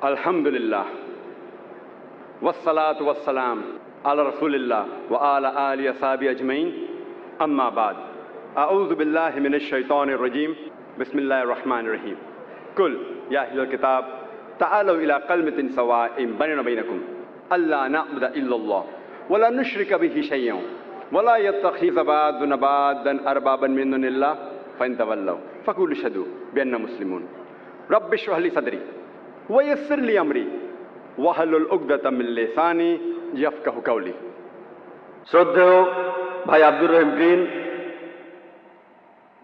আলহামদুলিল্লাহ ওয়াসসালাতু ওয়াসসালাম আলা রাসূলিল্লাহ ওয়া আলা আলিহি ওয়া সাহবিহি আজমাইন আম্মা বাদ আউযু বিল্লাহি মিনাশ শাইতানির রাজীম বিসমিল্লাহির রহমানির রহিম কুল ইয়া আহলাল কিতাব তাআলু ইলা কালিমাতিন সাওয়াইন বাইনানা ওয়া বাইনাকুম আল্লা না'বুদা ইল্লাল্লাহ ওয়া লা নুশরিকা বিহি শাইয়্যান ওয়া লা ইয়াত্তাখিযা বা'দুনা বা'দান আরবাবান মিন দুনিল্লাহ ফাইন তাওয়াল্লাউ ফাকুলু শাহাদু বিআন্না মুসলিমুন রাব্বি ইশরাহ লি সাদরি ওয়া ইয়াসসির লি আমরি ওয়াহলুল উকদাতাম মিন লিসানি ইয়াফকাহু কাওলি। শ্রদ্ধেয় ভাই আব্দুর রহিম গ্রিন,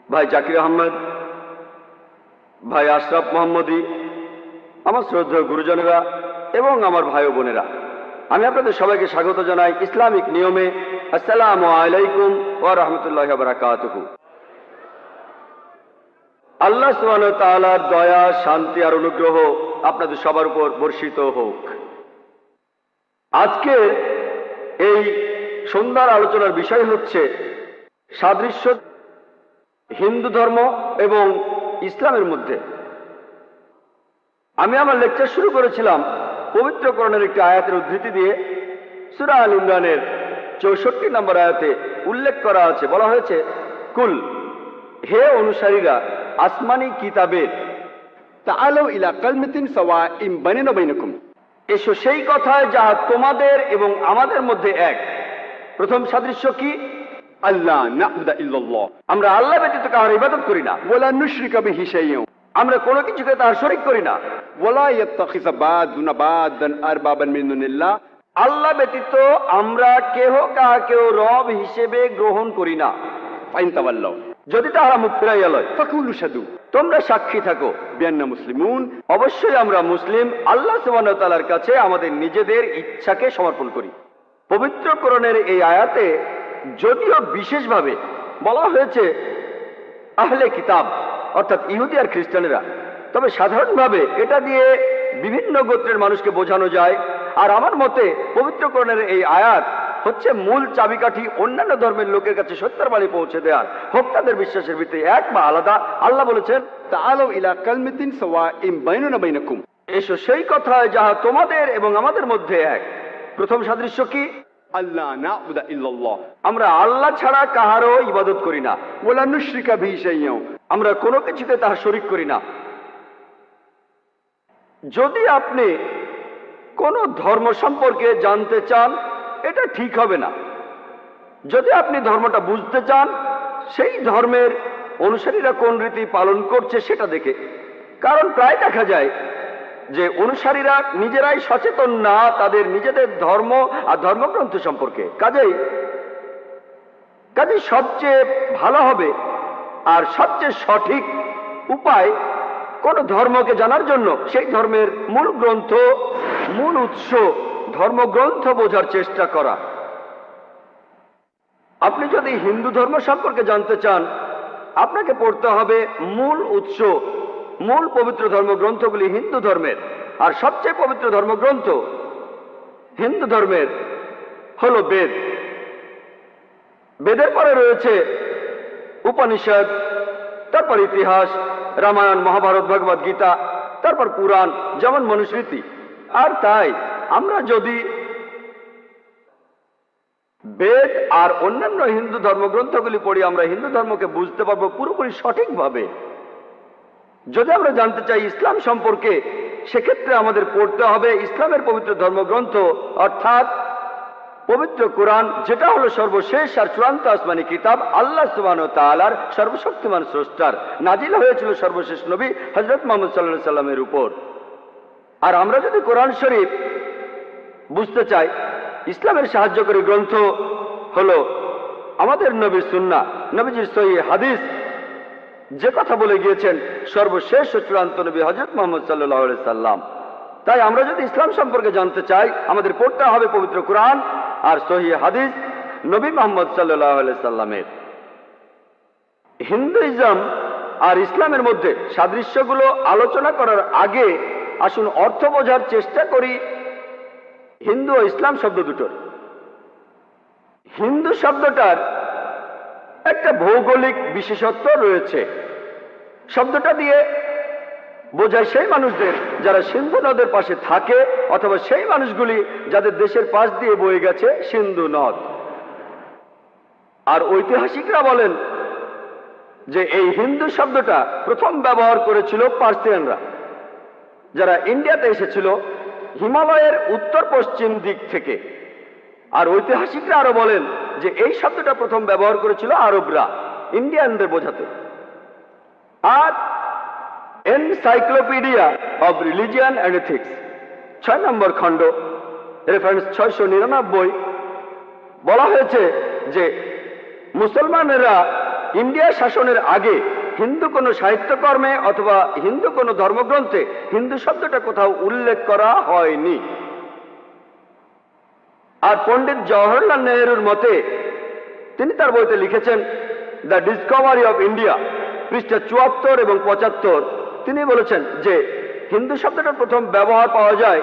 ভাই জাকির আহমেদ, ভাই আশরাফ মোহাম্মদী, আমার শ্রদ্ধেয় গুরুজনেরা এবং আমার ভাই ও বোনেরা, আমি আপনাদের সবাইকে স্বাগত জানাই ইসলামিক নিয়মে। আসসালামু আলাইকুম ওয়া রাহমাতুল্লাহি ওয়া বারাকাতুহু। আল্লাহ সুবহানাহু ওয়া তাআলার দয়া, শান্তি আর অনুগ্রহ আপনাদের সবার উপর বর্ষিত হোক। আজকে এই সন্ধ্যার আলোচনার বিষয় হচ্ছে সাদৃশ্য হিন্দু ধর্ম এবং ইসলামের মধ্যে। আমি আমার লেকচার শুরু করেছিলাম পবিত্র কোরআনের একটি আয়াতের উদ্ধৃতি দিয়ে। সূরা আল ইমরানের 64 নম্বর আয়াতে উল্লেখ করা আছে, বলা হয়েছে, কুল, হে অনুসারীরা আসমানি কিতাবের, তাআলু ইলা কালিমাতিন সাওয়াইন বাইনানা ওয়া বাইনাকুম, এসো সেই কথায় যাহা তোমাদের এবং আমাদের মধ্যে এক। প্রথম সাদৃশ্য কি? আল্লা না'বুদা ইল্লাল্লাহ, আমরা আল্লাহ ব্যতীত কাহার ইবাদত করি না। ওয়া লা নুশরিকা বিহি শাইয়্যান, আমরা কোনো কিছুকে তার শরীক করি না। ওয়া লা ইয়াত্তাখিযা বা'দুনা বা'দান আরবাবান মিন দুনিল্লাহ, আল্লাহ ব্যতীত আমরা কেহ কাহাকেও রব হিসেবে গ্রহণ করি না। ফাইন তাওয়াল্লাউ, যদি তাহারা মুখ ফিরাইয়া লয়, ফাকুলু শাহাদু তোমরা সাক্ষী থাকো বিআন্না মুসলিমুন, অবশ্যই আমরা মুসলিম, আল্লাহ সুবহানাহু ওয়া তাআলার কাছে আমাদের নিজেদের ইচ্ছাকে সমর্পণ করি। পবিত্র কোরআনের এই আয়াতে যদিও বিশেষভাবে বলা হয়েছে আহলে কিতাব, অর্থাৎ ইহুদি আর খ্রিস্টানেরা, তবে সাধারণভাবে এটা দিয়ে বিভিন্ন গোত্রের মানুষকে বোঝানো যায়। আর আমার মতে পবিত্র কোরআনের এই আয়াত হচ্ছে মূল চাবিকাঠি অন্যান্য ধর্মের লোকের কাছে সত্যের বাণী পৌঁছে দেওয়ার, হোক তাদের বিশ্বাসের ভিত্তি এক বা আলাদা। আল্লাহ বলেছেন, তাআলু ইলা কালিমাতিন সাওয়াইন বাইনানা ওয়া বাইনাকুম, এসো সেই কথায় যাহা তোমাদের এবং আমাদের মধ্যে এক। প্রথম সাদৃশ্য কি? আল্লা না'বুদা ইল্লাল্লাহ, আমরা আল্লাহ ছাড়া কাহারও ইবাদত করি না। ওয়া লা নুশরিকা বিহি শাইয়্যান, আমরা কোনো কিছুতে তাহার শরীক করি না। যদি আপনি কোন ধর্ম সম্পর্কে জানতে চান, এটা ঠিক হবে না। যদি আপনি ধর্মটা বুঝতে চান, সেই ধর্মের অনুসারীরা কোন রীতি পালন করছে সেটা দেখে। কারণ প্রায় দেখা যায় যে অনুসারীরা নিজেরাই সচেতন না তাদের নিজেদের ধর্ম আর ধর্মগ্রন্থ সম্পর্কে। কাজেই সবচেয়ে ভালো হবে আর সবচেয়ে সঠিক উপায় কোন ধর্মকে জানার জন্য সেই ধর্মের মূল গ্রন্থ, মূল উৎস, ধর্মগ্রন্থ বোঝার চেষ্টা করা। আপনি যদি হিন্দু ধর্ম সম্পর্কে জানতে চান, আপনাকে পড়তে হবে মূল উৎস, মূল পবিত্র ধর্মগ্রন্থগুলি হিন্দু ধর্মের। আর সবচেয়ে পবিত্র ধর্মগ্রন্থ হিন্দু ধর্মের হল বেদ। বেদের পরে রয়েছে উপনিষদ, তারপর ইতিহাস, রামায়ণ, মহাভারত, ভগবদ গীতা, তারপর পুরাণ, যেমন মনুস্মৃতি। আর তাই আমরা যদি বেদ আর অন্যান্য হিন্দু ধর্মগ্রন্থগুলি পড়ি, আমরা হিন্দু ধর্মকে বুঝতে পারবো পুরোপুরি সঠিকভাবে। যদি আমরা জানতে চাই ইসলাম সম্পর্কে, সেক্ষেত্রে আমাদের পড়তে হবে ইসলামের পবিত্র ধর্মগ্রন্থ, অর্থাৎ পবিত্র কোরআন, যেটা হলো সর্বশেষ আর চূড়ান্ত আসমানি কিতাব, আল্লাহ সুবহানাহু ওয়া তাআলার সর্বশক্তিমান স্রষ্টার। নাজিল হয়েছিল সর্বশেষ নবী হযরত মুহাম্মদ সাল্লাল্লাহু আলাইহি সাল্লামের উপর। আর আমরা যদি কোরআন শরীফ বুঝতে চাই, ইসলামের সাহায্যকারী গ্রন্থ হলো আমাদের নবীর সুন্নাহ, নবীজির সহিহ হাদিস, যে কথা বলে গিয়েছেন সর্বশেষ ও চূড়ান্ত নবী হযরত মুহাম্মদ সাল্লাল্লাহু আলাইহি সাল্লাম। তাই আমরা যদি ইসলাম সম্পর্কে জানতে চাই, আমাদের পড়তে হবে পবিত্র কোরআন আর সহিহ হাদিস নবী মুহাম্মদ সাল্লাল্লাহু আলাইহি সাল্লামের। হিন্দুইজম আর ইসলামের মধ্যে সাদৃশ্যগুলো আলোচনা করার আগে আসুন অর্থ বোঝার চেষ্টা করি হিন্দু ও ইসলাম শব্দ দুটোর। হিন্দু শব্দটার একটা ভৌগোলিক বিশেষত্ব রয়েছে। শব্দটা দিয়ে বোঝায় সেই মানুষদের যারা সিন্ধু নদের পাশে থাকে, অথবা সেই মানুষগুলি যাদের দেশের পাশ দিয়ে বয়ে গেছে সিন্ধু নদ। আর ঐতিহাসিকরা বলেন যে এই হিন্দু শব্দটা প্রথম ব্যবহার করেছিল পার্সিয়ানরা, যারা ইন্ডিয়াতে এসেছিল হিমালয়ের উত্তর পশ্চিম দিক থেকে। আর ঐতিহাসিকরা আরো বলেন যে এই শব্দটা প্রথম ব্যবহার করেছিল আরবরা, ইন্ডিয়ানদের বোঝাতে। আর encyclopaedia of religion and ethics 6 নম্বর খণ্ড, রেফারেন্স 699, বলা হয়েছে যে মুসলমানেরা ইন্ডিয়া শাসনের আগে হিন্দু কোনো সাহিত্যকর্মে অথবা হিন্দু কোনো ধর্মগ্রন্থে হিন্দু শব্দটা কোথাও উল্লেখ করা হয়নি। আর পণ্ডিত জওহরলাল নেহরুর মতে, তিনি তার বইতে লিখেছেন দ্য ডিসকভারি অফ ইন্ডিয়া, পৃষ্ঠা 74 এবং 75, তিনি বলেছেন যে হিন্দু শব্দটা প্রথম ব্যবহার পাওয়া যায়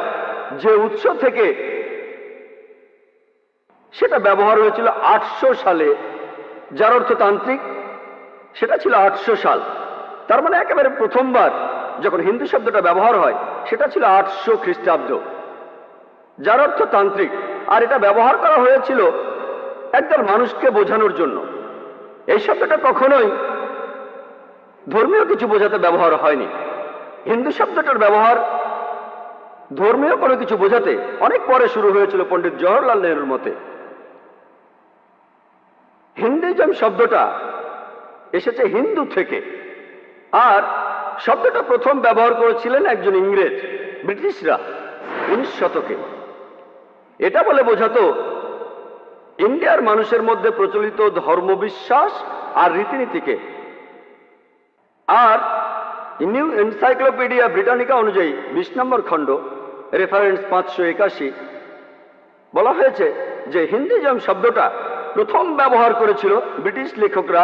যে উৎস থেকে, সেটা ব্যবহার হয়েছিল 800 সালে, যার অর্থ তান্ত্রিক। সেটা ছিল 800 সাল, তার মানে একেবারে প্রথমবার যখন হিন্দু শব্দটা ব্যবহার হয় সেটা ছিল 800 খ্রিস্টাব্দ, যার অর্থ তান্ত্রিক। আর এটা ব্যবহার করা হয়েছিল একদল মানুষকে বোঝানোর জন্য। এই শব্দটা কখনোই ধর্মীয় কিছু বোঝাতে ব্যবহার হয়নি। হিন্দু শব্দটার ব্যবহার ধর্মীয় কোনো কিছু বোঝাতে অনেক পরে শুরু হয়েছিল পণ্ডিত জওহরলাল নেহরুর মতে। হিন্দুইজম শব্দটা এসেছে হিন্দু থেকে, আর শব্দটা প্রথম ব্যবহার করেছিলেন একজন ইংরেজ, ব্রিটিশরা 19 শতকে। এটা বলে বোঝাতো ইন্ডিয়ার মানুষের মধ্যে প্রচলিত ধর্মবিশ্বাস আর রীতিনীতিকে। আর নিউ এনসাইক্লোপিডিয়া ব্রিটানিকা অনুযায়ী 20 নম্বর খণ্ড, রেফারেন্স 581, বলা হয়েছে যে হিন্দুইজম শব্দটা প্রথম ব্যবহার করেছিল ব্রিটিশ লেখকরা।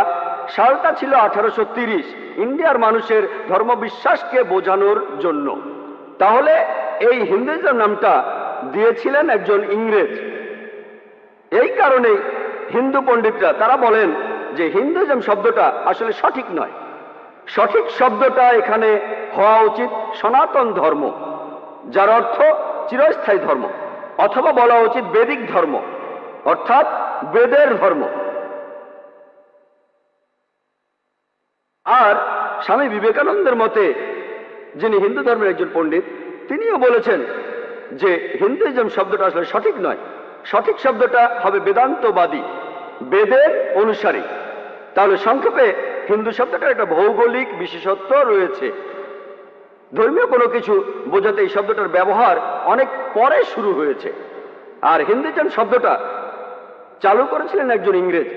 সালটা ছিল 1830, ইন্ডিয়ার মানুষের ধর্মবিশ্বাসকে বোঝানোর জন্য। তাহলে এই হিন্দুইজম নামটা দিয়েছিলেন একজন ইংরেজ। এই কারণেই হিন্দু পণ্ডিতরা তারা বলেন যে হিন্দুইজম শব্দটা আসলে সঠিক নয়। সঠিক শব্দটা এখানে হওয়া উচিত সনাতন ধর্ম, যার অর্থ চিরস্থায়ী ধর্ম, অথবা বলা উচিত বেদিক ধর্ম, অর্থাৎ বেদের ধর্ম। আর স্বামী বিবেকানন্দের মতে, যিনি হিন্দু ধর্মের একজন পণ্ডিত, তিনিও বলেছেন যে হিন্দুইজম শব্দটা আসলে সঠিক নয়। সঠিক শব্দটা হবে বেদান্তবাদী, বেদের অনুসারী। তাহলে সংক্ষেপে হিন্দু শব্দটার একটা ভৌগোলিক বিশেষত্ব রয়েছে। ধর্মীয় কোনো কিছু বোঝাতে এই শব্দটার ব্যবহার অনেক পরে শুরু হয়েছে। আর হিন্দুইজম শব্দটা চালু করেছিলেন একজন ইংরেজ।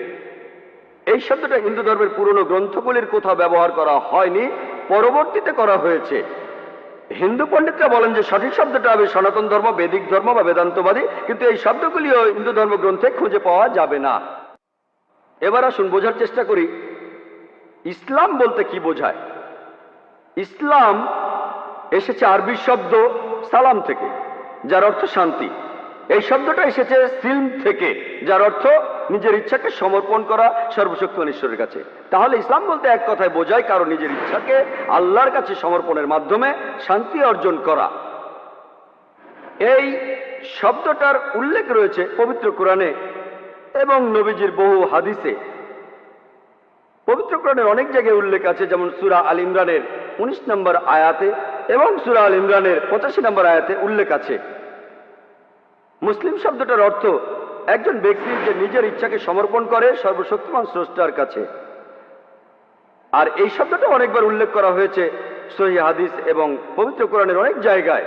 এই শব্দটা হিন্দু ধর্মের পুরনো গ্রন্থগুলির কোথাও ব্যবহার করা হয়নি, পরবর্তীতে করা হয়েছে। হিন্দু পণ্ডিতরা বলেন যে সঠিক শব্দটা হবে সনাতন ধর্ম, বেদিক ধর্ম বা বেদান্তবাদী, কিন্তু এই শব্দগুলিও হিন্দু ধর্মগ্রন্থে খুঁজে পাওয়া যাবে না। এবার আসুন বোঝার চেষ্টা করি ইসলাম বলতে কি বোঝায়। ইসলাম এসেছে আরবি শব্দ সালাম থেকে, যার অর্থ শান্তি। এই শব্দটা এসেছে সিলম থেকে, যার অর্থ নিজের ইচ্ছাকে সমর্পণ করা সর্বশক্তিমান ঈশ্বরের কাছে। তাহলে ইসলাম বলতে এক কথায় বোঝায় কারো নিজের ইচ্ছাকে আল্লাহর কাছে সমর্পণের মাধ্যমে শান্তি অর্জন করা। এই শব্দটার উল্লেখ রয়েছে পবিত্র কোরআনে এবং নবীজির বহু হাদিসে। পবিত্র কোরআনের অনেক জায়গায় উল্লেখ আছে, যেমন সূরা আল ইমরানের 19 নম্বর আয়াতে এবং সূরা আল ইমরানের 85 নম্বর আয়াতে উল্লেখ আছে। মুসলিম শব্দটার অর্থ একজন ব্যক্তি যে নিজের ইচ্ছাকে সমর্পণ করে সর্বশক্তিমান স্রষ্টার কাছে। আর এই শব্দটা অনেকবার উল্লেখ করা হয়েছে সহিহ হাদিস এবং পবিত্র কোরআনের অনেক জায়গায়,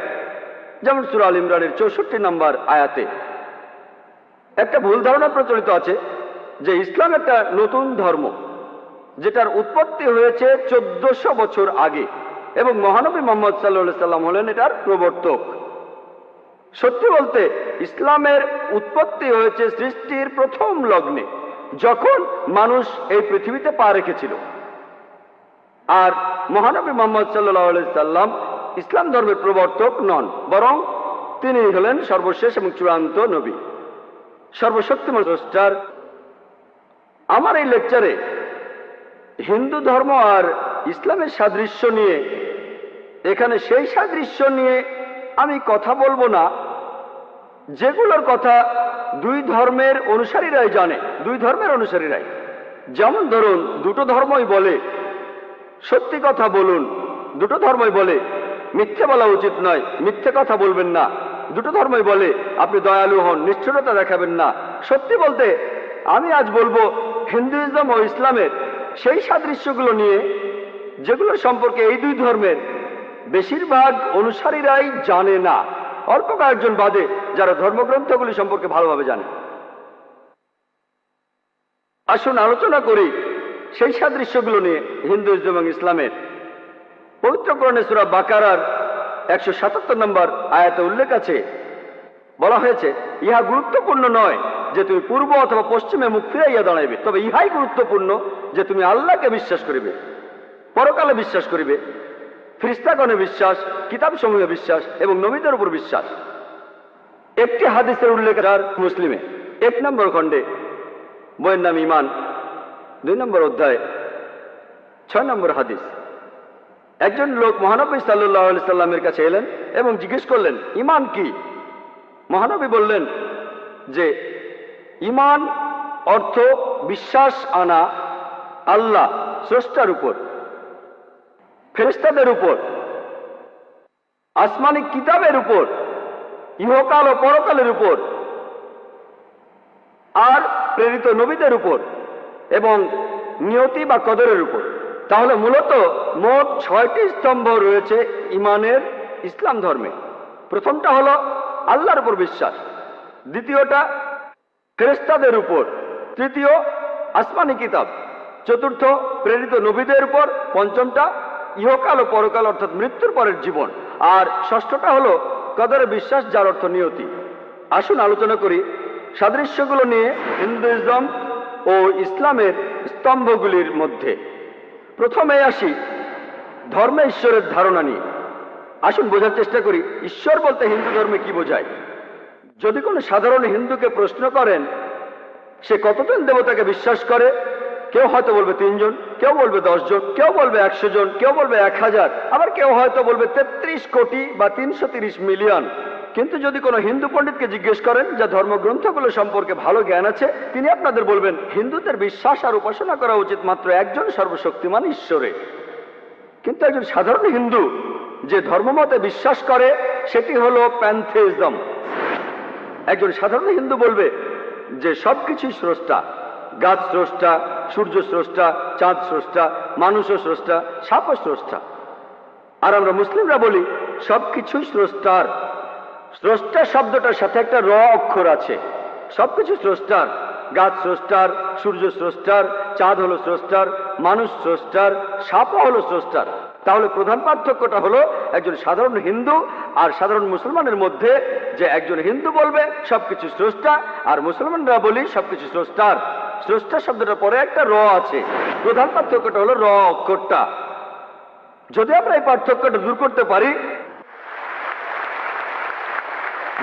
যেমন সূরা আল ইমরানের 64 নম্বর আয়াতে। একটা ভুল ধারণা প্রচলিত আছে যে ইসলাম একটা নতুন ধর্ম, যেটার উৎপত্তি হয়েছে 1400 বছর আগে এবং মহানবী মুহাম্মদ সাল্লাল্লাহু আলাইহি সাল্লাম হলেন এটার প্রবর্তক। সত্যি বলতে ইসলামের উৎপত্তি হয়েছে সৃষ্টির প্রথম লগ্নে, যখন মানুষ এই পৃথিবীতে পা রেখেছিল। আর মহানবী মুহাম্মদ সাল্লাল্লাহু আলাইহি সাল্লাম ইসলাম ধর্মের প্রবর্তক নন, বরং তিনি হলেন সর্বশেষ এবং চূড়ান্ত নবী, সর্বশক্তিমান স্রষ্টার। আমার এই লেকচারে হিন্দু ধর্ম আর ইসলামের সাদৃশ্য নিয়ে এখানে সেই সাদৃশ্য নিয়ে আমি কথা বলবো না যেগুলোর কথা দুই ধর্মের অনুসারীরাই জানে, দুই ধর্মের অনুসারীরাই। যেমন ধরুন, দুটো ধর্মই বলে সত্যি কথা বলুন, দুটো ধর্মই বলে মিথ্যে বলা উচিত নয়, মিথ্যে কথা বলবেন না। দুটো ধর্মই বলে আপনি দয়ালু হন, নিষ্ঠুরতা দেখাবেন না। সত্যি বলতে আমি আজ বলবো হিন্দুইজম ও ইসলামের সেই সাদৃশ্যগুলো নিয়ে যেগুলো সম্পর্কে এই দুই ধর্মের বেশিরভাগ অনুসারীরাই জানে না, অল্প কয়েকজন বাদে যারা ধর্মগ্রন্থগুলি সম্পর্কে ভালোভাবে জানে। আসুন আলোচনা করি সেই সাদৃশ্যগুলো নিয়ে হিন্দুইজম এবং ইসলামের। পবিত্র কোরআনে সূরা বাকারার 177 নম্বর আয়াতে উল্লেখ আছে, বলা হয়েছে, ইহা গুরুত্বপূর্ণ নয় যে তুমি পূর্ব অথবা পশ্চিমে মুখ ফিরাইয়া দাঁড়াইবে, তবে ইহাই গুরুত্বপূর্ণ যে তুমি আল্লাহকে বিশ্বাস করিবে, পরকালে বিশ্বাস করিবে, ফেরেশতাগণে বিশ্বাস, কিতাব সমূহে বিশ্বাস এবং নবীদের উপর বিশ্বাস। একটি হাদিসের উল্লেখ আর মুসলিমে 1 নম্বর খণ্ডে, বইয়ের নাম ইমান, 2 নম্বর অধ্যায় 6 নম্বর হাদিস। একজন লোক মহানবী সাল্লাল্লাহু আলাইহি সাল্লামের কাছে এলেন এবং জিজ্ঞেস করলেন, ইমান কি? মহানবী বললেন যে ইমান অর্থ বিশ্বাস আনা আল্লাহ স্রষ্টার উপর, ফেরেশতাদের উপর, আসমানি কিতাবের উপর, ইহকাল ও পরকালের উপর, আর প্রেরিত নবীদের উপর এবং নিয়তি বা কদরের উপর। তাহলে মূলত মোট 6টি স্তম্ভ রয়েছে ইমানের ইসলাম ধর্মে। প্রথমটা হলো আল্লাহর উপর বিশ্বাস, দ্বিতীয়টা ফেরেশতাদের উপর, তৃতীয় আসমানি কিতাব, চতুর্থ প্রেরিত নবীদের উপর, পঞ্চমটা ইহকাল ও পরকাল অর্থাৎ মৃত্যুর পরের জীবন, আর ষষ্ঠটা হলো কদরে বিশ্বাস, যার অর্থ নিয়তি। আসুন আলোচনা করি সাদৃশ্যগুলো নিয়ে হিন্দুইজম ও ইসলামের স্তম্ভগুলির মধ্যে। প্রথমে আসি ধর্মে ঈশ্বরের ধারণা নিয়ে। আসুন বোঝার চেষ্টা করি ঈশ্বর বলতে হিন্দু ধর্মে কি বোঝায়। যদি কোনো সাধারণ হিন্দুকে প্রশ্ন করেন সে কতজন দেবতাকে বিশ্বাস করে, কেউ হয়তো বলবে 3 জন, কেউ বলবে 10 জন, কেউ বলবে 100 জন, কেউ বলবে 1000, আবার কেউ হয়তো বলবে 33 কোটি বা 330 মিলিয়ন। কিন্তু যদি কোনো হিন্দু পণ্ডিতকে জিজ্ঞেস করেন যা ধর্মগ্রন্থগুলো সম্পর্কে ভালো জ্ঞান আছে, তিনি আপনাদের বলবেন হিন্দুদের বিশ্বাস আর উপাসনা করা উচিত মাত্র একজন সর্বশক্তিমান ঈশ্বরে। কিন্তু একজন সাধারণ হিন্দু যে ধর্মমতে বিশ্বাস করে সেটি হলো প্যান্থেইজম। একজন সাধারণ হিন্দু বলবে যে সবকিছুই স্রষ্টা, গাছ স্রষ্টা, সূর্য স্রষ্টা, চাঁদ স্রষ্টা, মানুষও স্রষ্টা, সাপও স্রষ্টা। আর আমরা মুসলিমরা বলি সবকিছুই স্রষ্টার। স্রষ্টা শব্দটার সাথে একটা র অক্ষর আছে। সবকিছু স্রষ্টার, গাছ স্রষ্টার, সূর্য স্রষ্টার, চাঁদ হলো স্রষ্টার, মানুষ স্রষ্টার, সাপও হলো স্রষ্টার। তাহলে প্রধান পার্থক্যটা হলো একজন সাধারণ হিন্দু আর সাধারণ মুসলমানের মধ্যে, যে একজন হিন্দু বলবে সবকিছু স্রষ্টা আর মুসলমানরা বলি সবকিছু স্রষ্টার। স্রষ্টা শব্দটার পরে একটা র আছে। প্রধান পার্থক্যটা হলো র অক্ষরটা। যদি আমরা এই পার্থক্যটা দূর করতে পারি,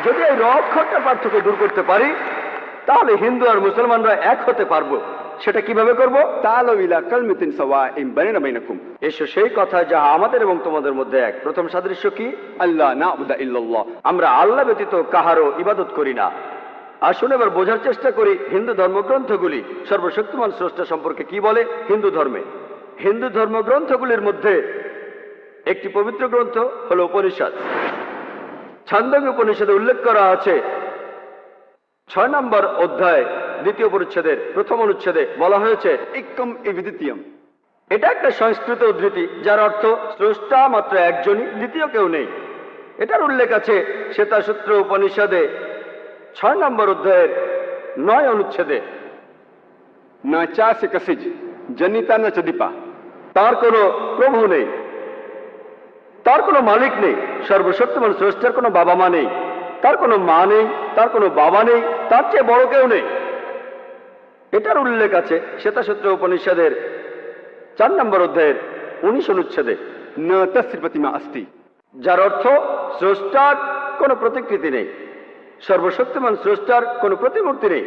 যদি এই র অক্ষরটা পার্থক্য দূর করতে পারি, তাহলে হিন্দু আর মুসলমানরা এক হতে পারবো। সেটা কিভাবে করব? তাআলাউ ইলা কালিমাতিন সাওয়াইন বাইনানা বাইনাকুম, এসো সেই কথা যা আমাদের এবং তোমাদের মধ্যে এক। প্রথম সাদৃশ্য কি? আল্লাহ না'বুদা ইল্লাল্লাহ, আমরা আল্লাহ ব্যতীত কাহারও ইবাদত করি না। আসুন এবার বোঝার চেষ্টা করি হিন্দু ধর্মগ্রন্থগুলি সর্বশক্তিমান স্রষ্টা সম্পর্কে কি বলে। হিন্দু ধর্মে, হিন্দু ধর্মগ্রন্থগুলির মধ্যে একটি পবিত্র গ্রন্থ হলো উপনিষদ। ছান্দোগ্য উপনিষদে উল্লেখ করা আছে 6 নম্বর অধ্যায় 2য় পরিচ্ছেদের 1ম অনুচ্ছেদে বলা হয়েছে, ইক্কম ইবিদিতিয়াম। এটা একটা সংস্কৃত উদ্ধৃতি যার অর্থ স্রষ্টা মাত্র একজনই, দ্বিতীয় কেউ নেই। এটার উল্লেখ আছে শ্বেতাসূত্র উপনিষদে 6 নম্বর অধ্যায়ের 9 অনুচ্ছেদে। না চাসে কসিজ জনিতা না চদিপা, তার কোনো প্রভু নেই, তার কোনো মালিক নেই। সর্বশক্তিমান স্রষ্টার কোনো বাবা মা নেই, তার কোনো মা নেই, তার কোনো বাবা নেই, তার চেয়ে বড় কেউ নেই। এটার উল্লেখ আছে শ্বেতাসূত্র উপনিষদের 4 নম্বর অধ্যায়ের 19 অনুচ্ছেদে। না তস্যা প্রতিমা আস্তি, যার অর্থ স্রষ্টার কোনো প্রতিকৃতি নেই, সর্বশক্তিমান স্রষ্টার কোনো প্রতিমূর্তি নেই।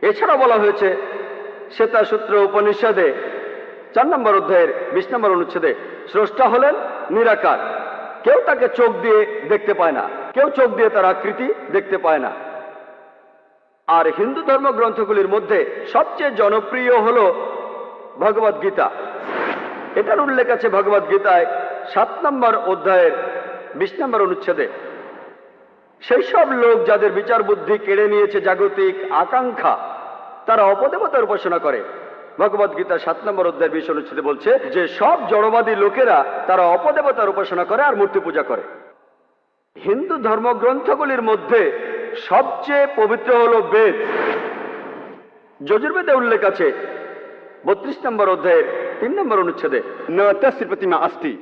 এছাড়া বলা হয়েছে শ্বেতাসূত্র উপনিষদে 4 নম্বর অধ্যায়ের 20 নম্বর অনুচ্ছেদে স্রষ্টা হলেন নিরাকার, কেউ তাকে চোখ দিয়ে দেখতে পায় না, কেউ চোখ দিয়ে তার আকৃতি দেখতে পায় না। আর হিন্দু ধর্মগ্রন্থগুলির মধ্যে সবচেয়ে জনপ্রিয় হল ভগবদ গীতা। এটার উল্লেখ আছে ভগবদ গীতায় 7 নম্বর অধ্যায়ের 20 নম্বর অনুচ্ছেদে। সেই সব লোক যাদের বিচার বুদ্ধি কেড়ে নিয়েছে জাগতিক আকাঙ্ক্ষা, তারা অপদেবতার উপাসনা করে। ভগবদ গীতা 7 নম্বর অধ্যায়ের 20 অনুচ্ছেদে বলছে যে সব জড়বাদী লোকেরা তারা অপদেবতার উপাসনা করে আর মূর্তি পূজা করে। হিন্দু ধর্মগ্রন্থগুলির মধ্যে সবচেয়ে পবিত্র হল বেদ। যজুর্বেদে উল্লেখ আছে 32 নম্বর অধ্যায়ের 3 নম্বর অনুচ্ছেদে, न तस्य प्रतिमा अस्ति।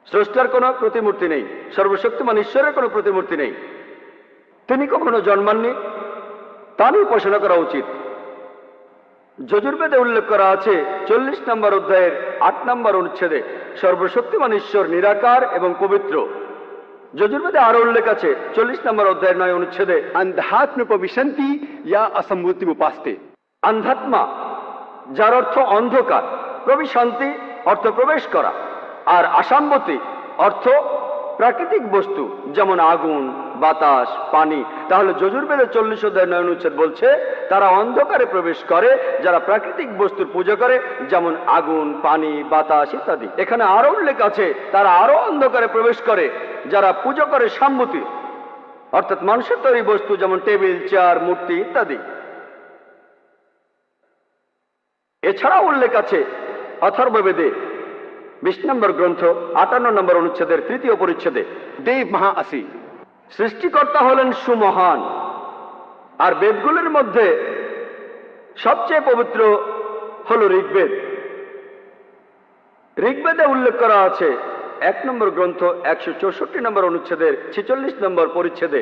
স্রষ্টার কোনো প্রতিমূর্তি নেই, সর্বশক্তিমান ঈশ্বরের কোনো প্রতিমূর্তি নেই, তিনি কখনো জন্মাননি, তারই উপাসনা করা উচিত। যজুর্বেদে উল্লেখ করা আছে 40 নম্বর অধ্যায়ের 8 নম্বর অনুচ্ছেদে, সর্বশক্তিমান ঈশ্বর নিরাকার এবং পবিত্র। যজুর্বেদে আরো উল্লেখ আছে 40 নম্বর অধ্যায়ের 9 অনুচ্ছেদে, अंधात्म प्रविशन्ति या असंभूतिम उपास्ते। আন্ধাত্মা, যার অর্থ অন্ধকার, প্রবিশান্তি অর্থ প্রবেশ করা, আর আসাম্বতি অর্থ প্রাকৃতিক বস্তু যেমন আগুন, বাতাস, পানি। তাহলে যজুর্বেদের 40 অধ্যায় 9 অনুচ্ছেদ বলছে তারা অন্ধকারে প্রবেশ করে যারা প্রাকৃতিক বস্তুর পূজা করে, যেমন আগুন, পানি, বাতাস ইত্যাদি। এখানে আরো উল্লেখ আছে তারা আরো অন্ধকারে প্রবেশ করে যারা পূজা করে সাম্মতি, অর্থাৎ মানুষের তৈরি বস্তু যেমন টেবিল, চেয়ার, মূর্তি ইত্যাদি। এছাড়াও উল্লেখ আছে অথর্ববেদে 20 নম্বর গ্রন্থ 58 নম্বর অনুচ্ছেদের 3য় পরিচ্ছেদে, देव महा असि। সৃষ্টিকর্তা হলেন সুমহান। আর বেদগুলির মধ্যে সবচেয়ে পবিত্র হল ঋগ্বেদ। ঋগ্বেদে উল্লেখ করা আছে 1 নম্বর গ্রন্থ 164 নম্বর অনুচ্ছেদের 46 নম্বর পরিচ্ছেদে,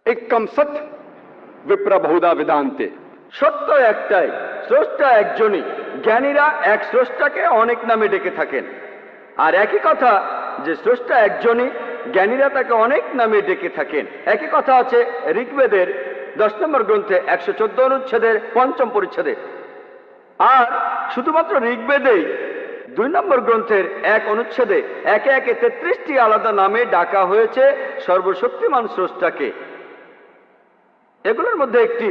एकम सत विप्र बहुधा वेदांते। সত্য একটাই, স্রষ্টা একজনই। জ্ঞানীরা এক স্রষ্টাকে অনেক নামে ডেকে থাকেন। আর একই কথা যে স্রষ্টা একজনই, জ্ঞানীরা তাকে অনেক নামে ডেকে থাকেন। একই কথা আছে ঋগ্বেদের 10 নম্বর গ্রন্থে 114 অনুচ্ছেদের 5ম পরিচ্ছেদে। আর শুধুমাত্র ঋগ্বেদেই 2 নম্বর গ্রন্থের 1 অনুচ্ছেদে একে একে 33টি আলাদা নামে ডাকা হয়েছে সর্বশক্তিমান স্রষ্টাকে। এগুলোর মধ্যে একটি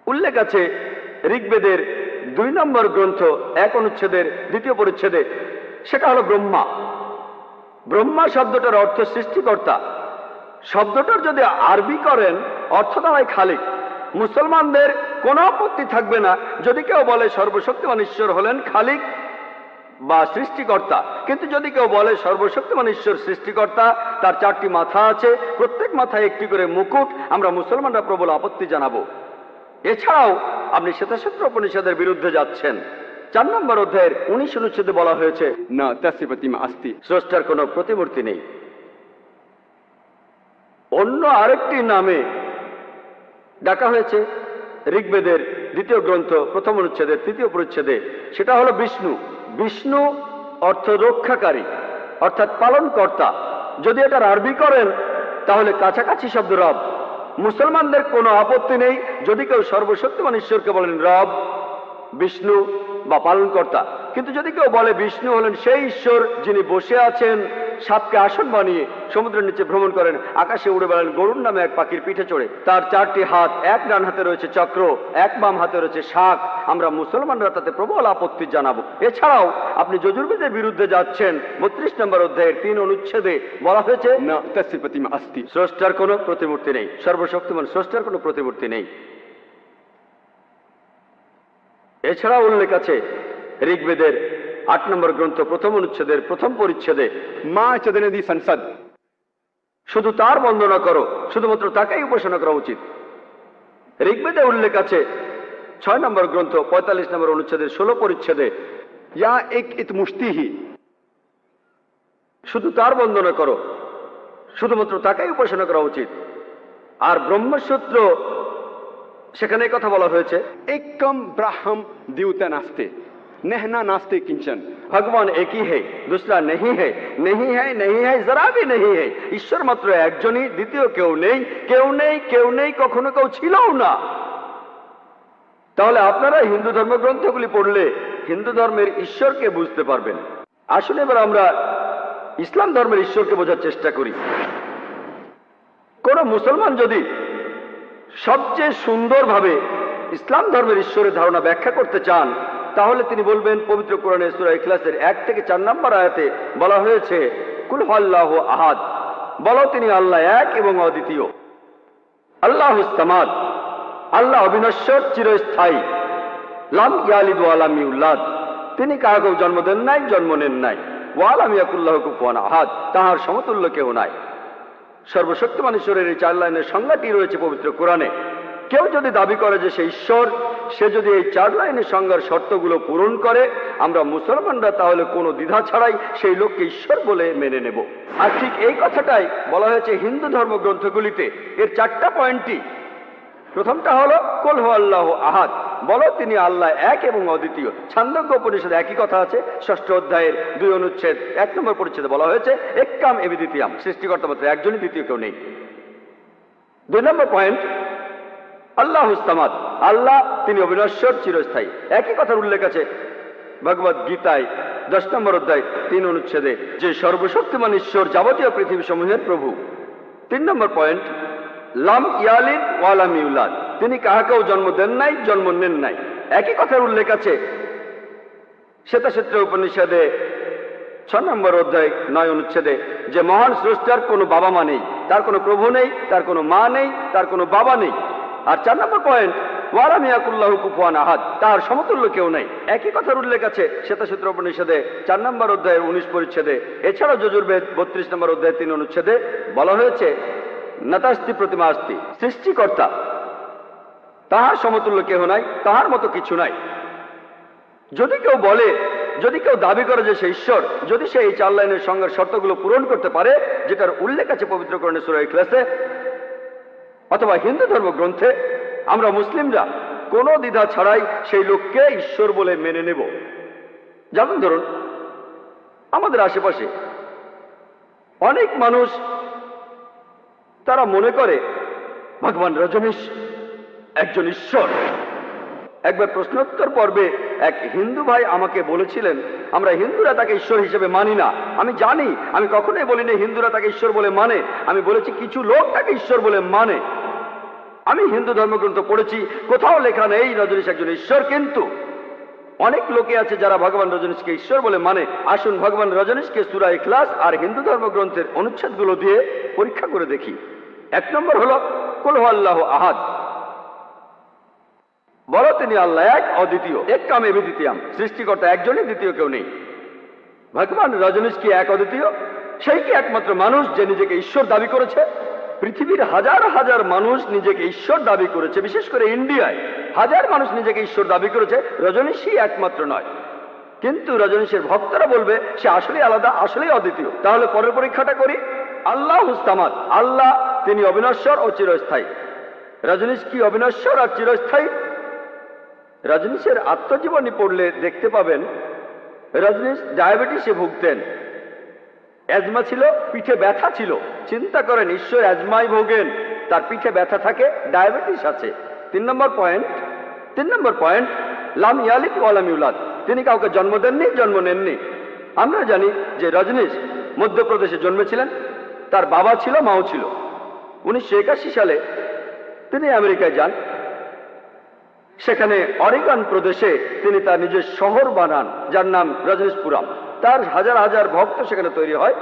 উল্লেখ আছে ঋগ্বেদের 2 নম্বর গ্রন্থ 1 অনুচ্ছেদের 2য় পরিচ্ছেদে, সেটা হলো ব্রহ্মা। ব্রহ্মা শব্দটার অর্থ সৃষ্টিকর্তা। শব্দটার যদি আরবি করেন অর্থ দাঁড়ায় খালিক। মুসলমানদের কোনো আপত্তি থাকবে না যদি কেউ বলে সর্বশক্তিমান ঈশ্বর হলেন খালিক বা সৃষ্টিকর্তা। কিন্তু যদি কেউ বলে সর্বশক্তিমান ঈশ্বর সৃষ্টিকর্তা, তার 4টি মাথা আছে, প্রত্যেক মাথায় একটি করে মুকুট, আমরা মুসলমানরা প্রবল আপত্তি জানাবো। এছাড়াও আপনি শ্বেতাসূত্র উপনিষদের বিরুদ্ধে যাচ্ছেন। 4 নম্বর অধ্যায়ের 19 অনুচ্ছেদে বলা হয়েছে न तस्य प्रतिमा अस्ति। স্রষ্টার কোনো প্রতিমূর্তি নেই। অন্য আরেকটি নামে ডাকা হয়েছে ঋগ্বেদের 2য় গ্রন্থ 1ম অনুচ্ছেদের 3য় পরিচ্ছেদে, সেটা হলো বিষ্ণু। বিষ্ণু অর্থ রক্ষাকারী, অর্থাৎ পালনকর্তা। যদি এটার আরবি করেন তাহলে কাছাকাছি শব্দ রব। মুসলমানদের কোনো আপত্তি নেই যদি কেউ সর্বশক্তিমান ঈশ্বরকে বলেন রব, বিষ্ণু বা পালনকর্তা। কিন্তু যদি কেউ বলে বিষ্ণু হলেন সেই ঈশ্বর যিনি বসে আছেন সাপকে আসন বানিয়ে, সমুদ্রের নিচে ভ্রমণ করেন, আকাশে উড়ে বেড়ান গরুর নামে এক পাখির পিঠে চড়ে, তার 4টি হাত, এক ডান হাতে রয়েছে চক্র, এক বাম হাতে রয়েছে শাক, আমরা মুসলমানরা তাতে প্রবল আপত্তি জানাবো। এছাড়াও আপনি যজুর্বেদের বিরুদ্ধে যাচ্ছেন। 32 নম্বর অধ্যায়ের 3 অনুচ্ছেদে বলা হয়েছে न तस्य प्रतिमा अस्ति। স্রষ্টার কোনো প্রতিমূর্তি নেই, সর্বশক্তিমান স্রষ্টার কোনো প্রতিমূর্তি নেই। এছাড়া উল্লেখ আছে ঋগ্বেদের 8 নম্বর গ্রন্থ 1ম অনুচ্ছেদের 1ম পরিচ্ছেদে, मां चदनदी संसद। শুধু তার বন্দনা করো, শুধুমাত্র তাকেই উপাসনা করা উচিত। ঋগ্বেদে উল্লেখ আছে 6 নম্বর গ্রন্থ 45 নম্বর অনুচ্ছেদের 16 পরিচ্ছেদে, या एक इतमुष्टि ही। শুধু তার বন্দনা করো, শুধুমাত্র তাকেই উপাসনা করা উচিত। আর ব্রহ্মসূত্র সেখানে কথা বলা হয়েছে एकम ब्राह्म द्यूत नास्ते नहना नास्ते किंचन। ভগবান একই হে, দুসরা নেহি হে, নেহি হে, নেহি হে, জরা ভি নেহি হে। ঈশ্বর মাত্র একজনই, দ্বিতীয় কেউ নেই, কেউ নেই, কেউ নেই, কখনো কেউ ছিলও না। তাহলে আপনারা হিন্দু ধর্মগ্রন্থগুলি পড়লে হিন্দু ধর্মের ঈশ্বরকে বুঝতে পারবেন। আসলে এবার আমরা ইসলাম ধর্মের ঈশ্বরকে বোঝার চেষ্টা করি। কোন মুসলমান যদি সবচেয়ে সুন্দরভাবে ইসলাম ধর্মের ঈশ্বরের ধারণা ব্যাখ্যা করতে চান, তাহলে তিনি বলবেন পবিত্র কোরআনে সূরা ইখলাসের 1 থেকে 4 নম্বর আয়াতে বলা হয়েছে, কুল হুয়াল্লাহু আহাদ, বলো তিনি আল্লাহ এক এবং অদ্বিতীয়। আল্লাহুস সামাদ, আল্লাহ অবিনশ্বর, চিরস্থায়ী। লাম ইয়ালিদ ওয়া লাম ইউলাদ, তিনি কাউকে জন্ম দেন নাই, জন্ম নেন নাই। ওয়া লাম ইয়াকুল লাহু কুফুয়ান আহাদ, তাহার সমতুল্য কেউ নাই। সর্বশক্তিমান ঈশ্বরের এই 4 লাইনের সংজ্ঞাটি রয়েছে পবিত্র কোরআনে। কেউ যদি দাবি করে যে সে ঈশ্বর, সে যদি এই 4 লাইনের সংজ্ঞার শর্তগুলো পূরণ করে, আমরা মুসলমানরা তাহলে কোনো দ্বিধা ছাড়াই সেই লোককে ঈশ্বর বলে মেনে নেব। আর ঠিক এই কথাটাই বলা হয়েছে হিন্দু ধর্মগ্রন্থগুলিতে। এর 4টা পয়েন্টই, প্রথমটা হলো কুল হুয়াল্লাহু আহাদ, বলো তিনি আল্লাহ এক এবং অদ্বিতীয়। ছান্দোগ্য উপনিষদে একই কথা আছে। 6ষ্ঠ অধ্যায়ের 2 অনুচ্ছেদ 1 নম্বর পরিচ্ছেদে বলা হয়েছে, এক্কাম এবিদ্বিতীয়াম, সৃষ্টিকর্তা মাত্র একজনই, দ্বিতীয় কেউ নেই। 2 নম্বর পয়েন্ট, আল্লাহুস সামাদ, আল্লাহ তিনি অবিনশ্বর, চিরস্থায়ী। একই কথার উল্লেখ আছে ভগবদ গীতায় 10 নম্বর অধ্যায় 3 অনুচ্ছেদে, যে সর্বশক্তিমান ঈশ্বর যাবতীয় পৃথিবী সমূহের প্রভু। 3 নম্বর পয়েন্ট, লাম ইয়ালিদ ওয়া লাম ইউলাদ, তিনি কাহাকেও জন্ম দেন নাই, জন্ম নেন নাই। একই কথার উল্লেখ আছে শ্বেতাক্ষেত্র উপনিষদে 6 নম্বর অধ্যায় 9 অনুচ্ছেদে, যে মহান স্রষ্টার কোনো বাবা মা নেই, তার কোনো প্রভু নেই, তার কোনো মা নেই, তার কোনো বাবা নেই। আর 4 নম্বর পয়েন্ট, ওয়া লাম ইয়াকুল লাহু কুফুয়ান আহাদ, তার সমতুল্য কেউ নেই। একই কথার উল্লেখ আছে শ্বেতাক্ষেত্র উপনিষদে 4 নম্বর অধ্যায়ের 19 পরিচ্ছেদে। এছাড়াও যজুর্বেদ 32 নম্বর অধ্যায় 3 অনুচ্ছেদে বলা হয়েছে, নাতাস্তি প্রতিমা আস্তি, সৃষ্টিকর্তা তাহার সমতুল্য কেহ নাই, তাহার মতো কিছু নাই। যদি কেউ বলে, যদি কেউ দাবি করে যে সে ঈশ্বর, যদি সে এই 4 লাইনের সংজ্ঞার শর্তগুলো পূরণ করতে পারে, যেটার উল্লেখ আছে পবিত্র কোরআনে সূরা ইখলাসে অথবা হিন্দু ধর্মগ্রন্থে, আমরা মুসলিমরা কোনো দ্বিধা ছাড়াই সেই লোককে ঈশ্বর বলে মেনে নেব। যেমন ধরুন, আমাদের আশেপাশে অনেক মানুষ তারা মনে করে ভগবান রজনীশ একজন ঈশ্বর। একবার প্রশ্নোত্তর পর্বে এক হিন্দু ভাই আমাকে বলেছিলেন, আমরা হিন্দুরা তাকে ঈশ্বর হিসেবে মানি না। আমি জানি, আমি কখনোই বলিনি হিন্দুরা তাকে ঈশ্বর বলে মানে। আমি বলেছি কিছু লোক তাকে ঈশ্বর বলে মানে। আমি হিন্দু ধর্মগ্রন্থ পড়েছি, কোথাও লেখা নেই রজনীশ একজন ঈশ্বর, কিন্তু অনেক লোকে আছে যারা ভগবান রজনীশকে ঈশ্বর বলে মানে। আসুন ভগবান রজনীশকে সূরা ইখলাস আর হিন্দু ধর্মগ্রন্থের অনুচ্ছেদগুলো দিয়ে পরীক্ষা করে দেখি। 1 নম্বর হলো কুল হুয়াল্লাহু আহাদ, বলো তিনি আল্লাহ এক, অদ্বিতীয়। এক্কাম এবিদ্বিতীয়াম, সৃষ্টিকর্তা একজনই, দ্বিতীয় কেউ নেই। ভগবান রজনীশ কি এক অদ্বিতীয়? সেই কি একমাত্র মানুষ যে নিজেকে ঈশ্বর দাবি করেছে? পৃথিবীর হাজার হাজার মানুষ নিজেকে ঈশ্বর দাবি করেছে, বিশেষ করে ইন্ডিয়ায় হাজার মানুষ নিজেকে ঈশ্বর দাবি করেছে, রজনীশই একমাত্র নয়। কিন্তু রজনীশের ভক্তরা বলবে সে আসলেই আলাদা, আসলেই অদ্বিতীয়। তাহলে পরের পরীক্ষাটা করি। আল্লাহুস সামাদ, আল্লাহ তিনি অবিনশ্বর ও চিরস্থায়ী। রজনীশ কি অবিনশ্বর আর চিরস্থায়ী? রজনীশের আত্মজীবনী পড়লে দেখতে পাবেন রজনীশ ডায়াবেটিসে ভুগতেন, অ্যাজমা ছিল, পিঠে ব্যথা ছিল। চিন্তা করেন, ঈশ্বর অ্যাজমায় ভোগেন, তার পিঠে ব্যথা থাকে, ডায়াবেটিস আছে। 3 নম্বর পয়েন্ট, লাম ইয়ালিদ ওয়া লাম ইউলাদ, তিনি কাউকে জন্ম দেননি, জন্ম নেননি। আমরা জানি যে রজনীশ মধ্যপ্রদেশে জন্মেছিলেন, তার বাবা ছিল, মাও ছিল। 1981 সালে তিনি আমেরিকায় যান। সেখানে অরিগন প্রদেশে তিনি তার নিজের শহর বানান, যার নাম রজনীশপুরম। তার হাজার হাজার ভক্ত সেখানে তৈরি হয়।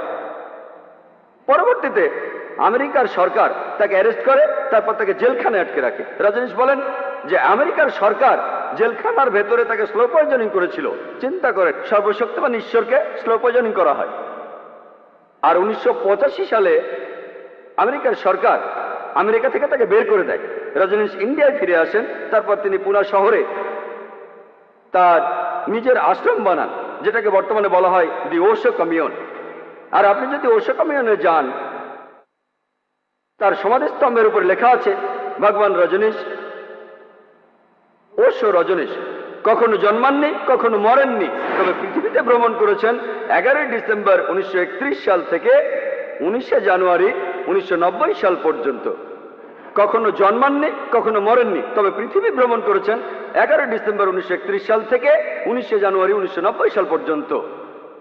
পরবর্তীতে আমেরিকার সরকার তাকে অ্যারেস্ট করে, তারপর তাকে জেলখানায় আটকে রাখে। রজনীশ বলেন যে আমেরিকার সরকার জেলখানার ভেতরে তাকে স্লো পয়জনিং করেছিল। চিন্তা করেন, সর্বশক্তিমান ঈশ্বরকে স্লো পয়জনিং করা হয়। আর 1985 সালে আমেরিকার সরকার আমেরিকা থেকে তাকে বের করে দেয়। রজনীশ ইন্ডিয়ায় ফিরে আসেন। তারপর তিনি পুনা শহরে তার নিজের আশ্রম বানান, যেটাকে বর্তমানে বলা হয় দি ওশো কমিউন। আর আপনি যদি ওশো কমিউনে যান, তার সমাধিস্তম্ভের উপর লেখা আছে ভগবান রজনীশ, ওশো রজনীশ কখনো জন্মাননি, কখনো মরেননি, তবে পৃথিবীতে ভ্রমণ করেছেন 11 ডিসেম্বর 1931 সাল থেকে 19 জানুয়ারি 1990 সাল পর্যন্ত। কখনো জন্মাননি, কখনো মরেননি, তবে পৃথিবী ভ্রমণ করেছেন 11 ডিসেম্বর 1931 সাল থেকে 19 জানুয়ারি 1990 সাল পর্যন্ত।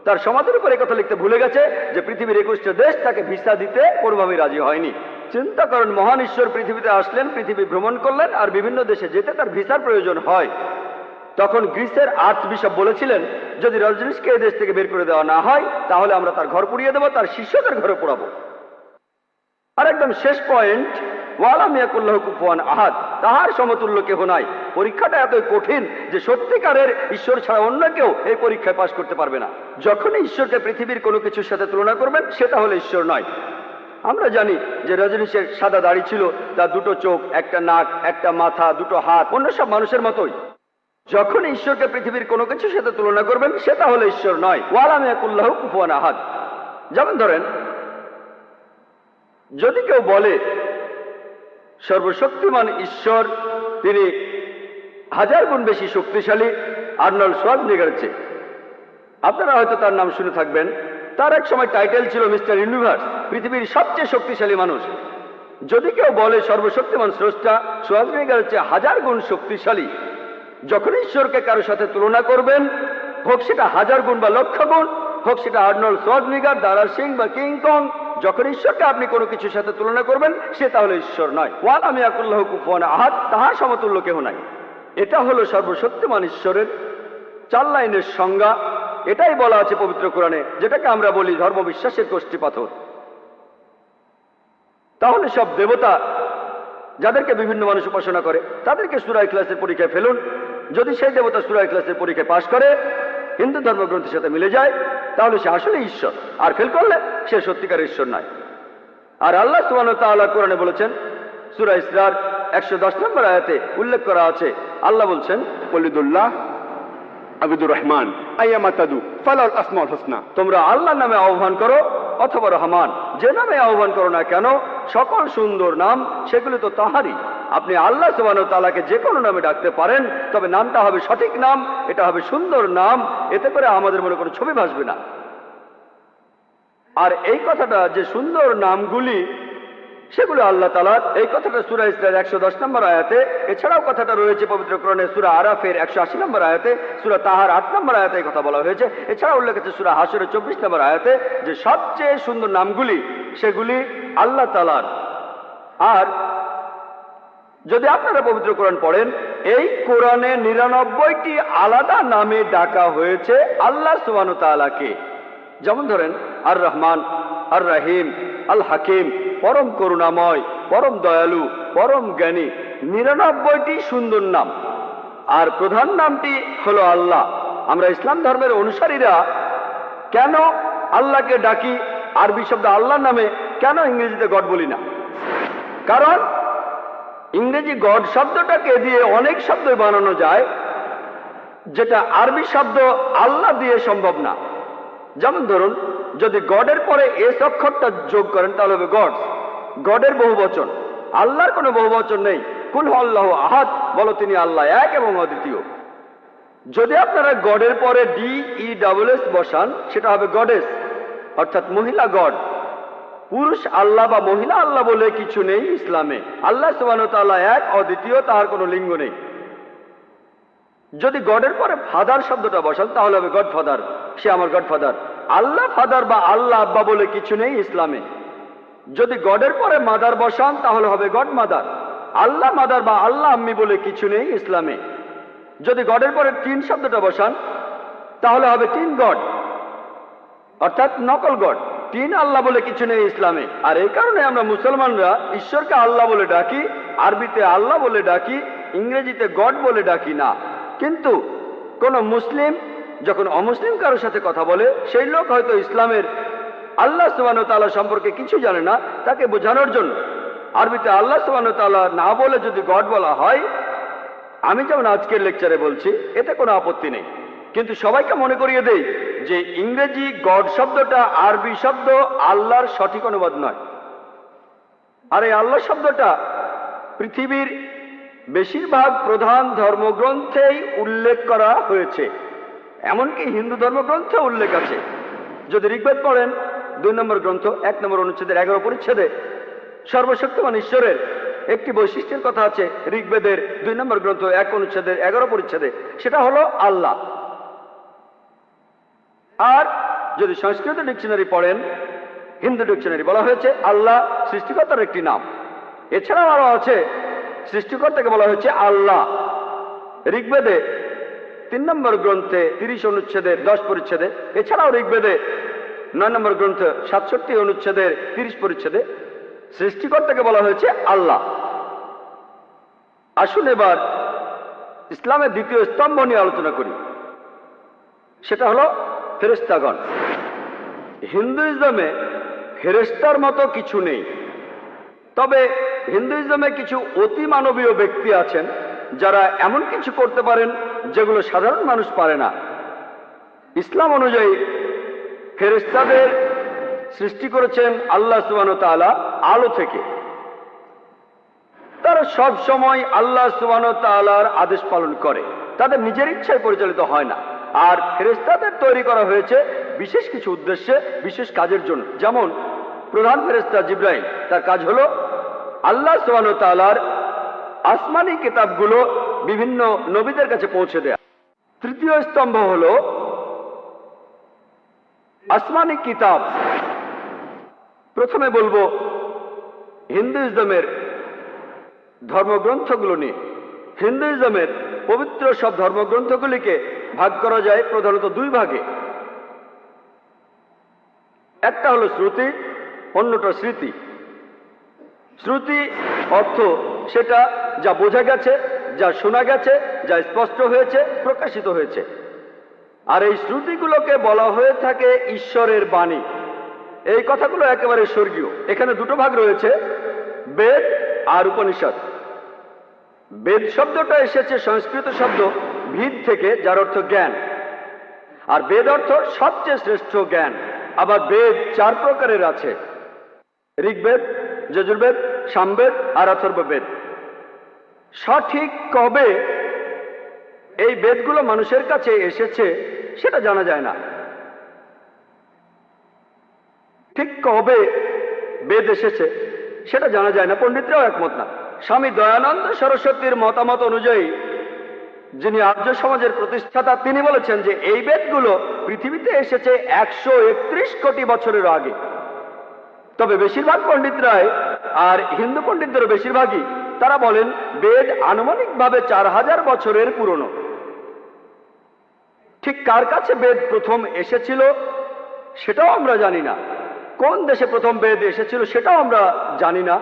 তার সমাধির উপরে কথা লিখতে ভুলে গেছে যে পৃথিবীর 21টা দেশ তাকে ভিসা দিতে কোনোভাবেই রাজি হয়নি। চিন্তা করেন, মহান ঈশ্বর পৃথিবীতে আসলেন, পৃথিবী ভ্রমণ করলেন, আর বিভিন্ন দেশে যেতে তার ভিসার প্রয়োজন হয়। তখন গ্রিসের আর্চ বিশপ বলেছিলেন, যদি রজনীশকে এই দেশ থেকে বের করে দেওয়া না হয় তাহলে আমরা তার ঘর পুড়িয়ে দেবো, তার শিষ্যদের ঘরে পোড়াবো। আর একদম শেষ পয়েন্ট, ওয়ালাম ইয়াকুল্লাহু কুফুয়ান আহাদ, তাহার সমতুল্য কেহ নাই। পরীক্ষাটা এতই কঠিন যে সত্যিকারের ঈশ্বর ছাড়া অন্য কেউ এই পরীক্ষায় পাশ করতে পারবে না। যখনই ঈশ্বরকে পৃথিবীর কোনো কিছুর সাথে তুলনা করবেন সেটা হলো ঈশ্বর নয়। আমরা জানি যে রজনীশের সাদা দাড়ি ছিল, তার দুটো চোখ, একটা নাক, একটা মাথা, দুটো হাত, অন্য সব মানুষের মতোই। যখন ঈশ্বরকে পৃথিবীর কোনো কিছুর সাথে তুলনা করবেন সেটা হলো ঈশ্বর নয়। ওয়ালাম ইয়াকুল্লাহু কুফুয়ান আহাদ। যেমন ধরেন, যদি কেউ বলে সর্বশক্তিমান ঈশ্বর তিনি 1000 গুণ বেশি শক্তিশালী আর্নল্ড শোয়ার্জনেগারের চেয়ে, আপনারা হয়তো তার নাম শুনে থাকবেন। তার এক সময় টাইটেল ছিল মিস্টার ইউনিভার্স, পৃথিবীর সবচেয়ে শক্তিশালী মানুষ। যদি কেউ বলে সর্বশক্তিমান স্রষ্টা শোয়ার্জনেগারের চেয়ে 1000 গুণ শক্তিশালী, যখন ঈশ্বরকে কারোর সাথে তুলনা করবেন, হোক সেটা 1000 গুণ বা লক্ষ গুণ, হোক সেটা আর্নল্ড শোয়ার্জনেগার, দারা সিং বা কিং কং, যখন ঈশ্বরকে আপনি কোনো কিছুর সাথে তুলনা করবেন সে তাহলে ঈশ্বর নয়। ওয়ালাম ইয়াকুল্লাহু কুফুয়ান আহাদ, তাহার সমতুল্য কেহ নাই। এটা হলো সর্বশক্তিমান ঈশ্বরের 4 লাইনের সংজ্ঞা। এটাই বলা আছে পবিত্র কোরআনে, যেটাকে আমরা বলি ধর্মবিশ্বাসের কষ্টি পাথর। তাহলে সব দেবতা যাদেরকে বিভিন্ন মানুষ উপাসনা করে তাদেরকে সূরা ইখলাসের পরীক্ষায় ফেলুন। যদি সেই দেবতা সূরা ইখলাসের পরীক্ষায় পাশ করে, হিন্দু ধর্মগ্রন্থের সাথে মিলে যায়, তাহলে সে আসলে ঈশ্বর। আর ফেল করলে সে সত্যিকার ঈশ্বর নয়। আর আল্লাহ সুবহানাহু ওয়া তাআলা কোরআনে বলেছেন, সূরা ইসরার 110 নম্বর আয়াতে উল্লেখ করা আছে, আল্লাহ বলছেন, ওয়ালিদুল্লাহ আবিদুর রহমান আইয়ামা তাদু ফালাল আসমাউল হুসনা, তোমরা আল্লাহর নামে আহ্বান করো অথবা রহমান, যে নামে আহ্বান করো না কেন, সকল সুন্দর নাম সেগুলো তো তাহারই। আপনি আল্লাহ সুবহানাহু ওয়া তাআলাকে যে কোনো নামে ডাকতে পারেন, তবে নামটা হবে সঠিক নাম, এটা হবে সুন্দর নাম, এতে করে আমাদের মনে কোনো ছবি ভাসবে না। আর এই কথাটা যে সুন্দর নামগুলি সেগুলো আল্লাহ তাআলার, এই কথাটা সূরা ইসরার 110 নম্বর আয়াতে, এছাড়াও কথাটা রয়েছে পবিত্র কোরআনে সূরা আরাফের 180 নম্বর আয়াতে, সূরা তাহার 8 নম্বর আয়াতে এই কথা বলা হয়েছে। এছাড়া উল্লেখ আছে সূরা হাশরের 24 নম্বর আয়াতে যে সবচেয়ে সুন্দর নামগুলি সেগুলি আল্লাহ তাআলার। আর যদি আপনারা পবিত্র কোরআন পড়েন, এই কোরআনে 99টি আলাদা নামে ডাকা হয়েছে আল্লাহ সুবহানাহু ওয়া তাআলাকে। যেমন ধরেন আর রহমান, আর রহিম, আল হাকিম, পরম করুণাময়, পরম দয়ালু, পরম জ্ঞানী, 99টি সুন্দর নাম। আর প্রধান নামটি হলো আল্লাহ। আমরা ইসলাম ধর্মের অনুসারীরা কেন আল্লাহকে ডাকি আরবি শব্দ আল্লাহ নামে, কেন ইংরেজিতে গড বলি না? কারণ ইংরেজি গড শব্দটাকে দিয়ে অনেক শব্দ বানানো যায়, যেটা আরবি শব্দ আল্লাহ দিয়ে সম্ভব না। যেমন ধরুন, যদি গডের পরে এস অক্ষরটা যোগ করেন তাহলে হবে গডস, গডের বহু বচন। আল্লাহর কোনো বহু বচন নেই। কুল আল্লাহু আহাদ, বলো তিনি আল্লাহ এক এবং অদ্বিতীয়। যদি আপনারা গডের পরে DESS বসান সেটা হবে গডেস, অর্থাৎ মহিলা গড। পুরুষ আল্লাহ বা মহিলা আল্লাহ বলে কিছু নেই ইসলামে। আল্লাহ সুবহানাহু ওয়া তাআলা এক, অদ্বিতীয়, তার কোনো লিঙ্গ নেই। যদি গডের পরে ফাদার শব্দটা বসান তাহলে হবে গড ফাদার, সে আমার গড ফাদার। আল্লাহ ফাদার বা আল্লাহ আব্বা বলে কিছু নেই ইসলামে। যদি গডের পরে মাদার বসান তাহলে হবে গড মাদার। আল্লাহ মাদার বা আল্লাহ আম্মি বলে কিছু নেই ইসলামে। যদি গডের পরে তিন শব্দটা বসান তাহলে হবে তিন গড, অর্থাৎ নকল গড। তিন আল্লাহ বলে কিছু নেই ইসলামে। আর এই কারণে আমরা মুসলমানরা ঈশ্বরকে আল্লাহ বলে ডাকি, আরবিতে আল্লাহ বলে ডাকি, ইংরেজিতে গড বলে ডাকি না। কিন্তু কোন মুসলিম যখন অমুসলিম কারোর সাথে কথা বলে, সেই লোক হয়তো ইসলামের আল্লাহ সুবহানাহু ওয়া তাআলা সম্পর্কে কিছু জানে না, তাকে বোঝানোর জন্য আরবিতে আল্লাহ সুবহানাহু ওয়া তাআলা না বলে যদি গড বলা হয়, আমি যেমন আজকের লেকচারে বলছি, এতে কোনো আপত্তি নেই। কিন্তু সবাইকে মনে করিয়ে দেই যে ইংরেজি গড শব্দটা আরবি শব্দ আল্লাহর সঠিক অনুবাদ নয়। আর এই আল্লাহ শব্দটা পৃথিবীর বেশিরভাগ প্রধান ধর্মগ্রন্থেই উল্লেখ করা হয়েছে, এমনকি হিন্দু ধর্মগ্রন্থে উল্লেখ আছে। যদি ঋগ্বেদ পড়েন 2 নম্বর গ্রন্থ 1 নম্বর অনুচ্ছেদের 11 পরিচ্ছেদে সর্বশক্তিমান ঈশ্বরের একটি বৈশিষ্ট্যের কথা আছে ঋগ্বেদের 2 নম্বর গ্রন্থ 1 অনুচ্ছেদের 11 পরিচ্ছেদে, সেটা হলো আল্লাহ। আর যদি সংস্কৃত ডিকশনারি পড়েন, হিন্দু ডিকশনারি, বলা হয়েছে আল্লাহ সৃষ্টিকর্তার একটি নাম। এছাড়াও আরো আছে, সৃষ্টিকর্তাকে বলা হয়েছে আল্লাহ। ঋগ্বেদে 3 নম্বর গ্রন্থে 30 অনুচ্ছেদের 10 পরিচ্ছেদে, এছাড়াও ঋগ্বেদে 9 নম্বর গ্রন্থ 67 অনুচ্ছেদের 30 পরিচ্ছেদে সৃষ্টিকর্তাকে বলা হয়েছে আল্লাহ। আসুন এবার ইসলামের দ্বিতীয় স্তম্ভ নিয়ে আলোচনা করি, সেটা হলো ফেরেশতাগণ। হিন্দুইজমে ফেরেশতার মতো কিছু নেই, তবে হিন্দুইজমে কিছু অতি মানবীয় ব্যক্তি আছেন যারা এমন কিছু করতে পারেন যেগুলো সাধারণ মানুষ পারে না। ইসলাম অনুযায়ী ফেরেশতাদের সৃষ্টি করেছেন আল্লাহ সুবহানাহু ওয়া তাআলা আলো থেকে। তারা সব সময় আল্লাহ সুবহানাহু ওয়া তাআলার আদেশ পালন করে, তাদের নিজের ইচ্ছায় পরিচালিত হয় না। আর ফেরেশতাদের তৈরি করা হয়েছে বিশেষ কিছু উদ্দেশ্যে, বিশেষ কাজের জন্য। যেমন প্রধান ফেরেশতা জিবরাইল, তার কাজ হলো আল্লাহ সুবহানাহু ওয়া তাআলার আসমানি কিতাবগুলো বিভিন্ন নবীদের কাছে পৌঁছে দেয়া। তৃতীয় স্তম্ভ হলো আসমানি কিতাব। প্রথমে বলবো হিন্দুইজমের ধর্মগ্রন্থগুলো নিয়ে। হিন্দুইজমের পবিত্র সব ধর্মগ্রন্থগুলিকে ভাগ করা যায় প্রধানত 2 ভাগে। একটা হলো শ্রুতি, অন্যটা স্মৃতি। শ্রুতি অর্থ সেটা যা বোঝা গেছে, যা শোনা গেছে, যা স্পষ্ট হয়েছে, প্রকাশিত হয়েছে। আর এই শ্রুতিগুলোকে বলা হয়ে থাকে ঈশ্বরের বাণী। এই কথাগুলো একেবারে স্বর্গীয়। এখানে 2টো ভাগ রয়েছে, বেদ আর উপনিষদ। বেদ শব্দটা এসেছে সংস্কৃত শব্দ ভিদ থেকে, যার অর্থ জ্ঞান। আর বেদ অর্থ সবচেয়ে শ্রেষ্ঠ জ্ঞান। আবার বেদ 4 প্রকারের আছে, ঋগ্বেদ, যজুর্বেদ, সামবেদ আর অথর্ববেদ। সঠিক কবে এই বেদগুলো মানুষের কাছে এসেছে সেটা জানা যায় না। ঠিক কবে বেদ এসেছে সেটা জানা যায় না, পণ্ডিতরাও একমত না। স্বামী দয়ানন্দ সরস্বতীর মতামত অনুযায়ী, যিনি আর্য সমাজের প্রতিষ্ঠাতা, তিনি বলেছেন যে এই বেদগুলো পৃথিবীতে এসেছে 131 কোটি বছরের আগে। তবে বেশিরভাগ পণ্ডিতরাই, আর হিন্দু পণ্ডিতদেরও বেশিরভাগই, তারা বলেন বেদ আনুমানিকভাবে 4000 বছরের পুরনো। ঠিক কার কাছে বেদ প্রথম এসেছিল সেটাও আমরা জানি না। কোন দেশে প্রথম বেদ এসেছিল সেটাও আমরা জানি না।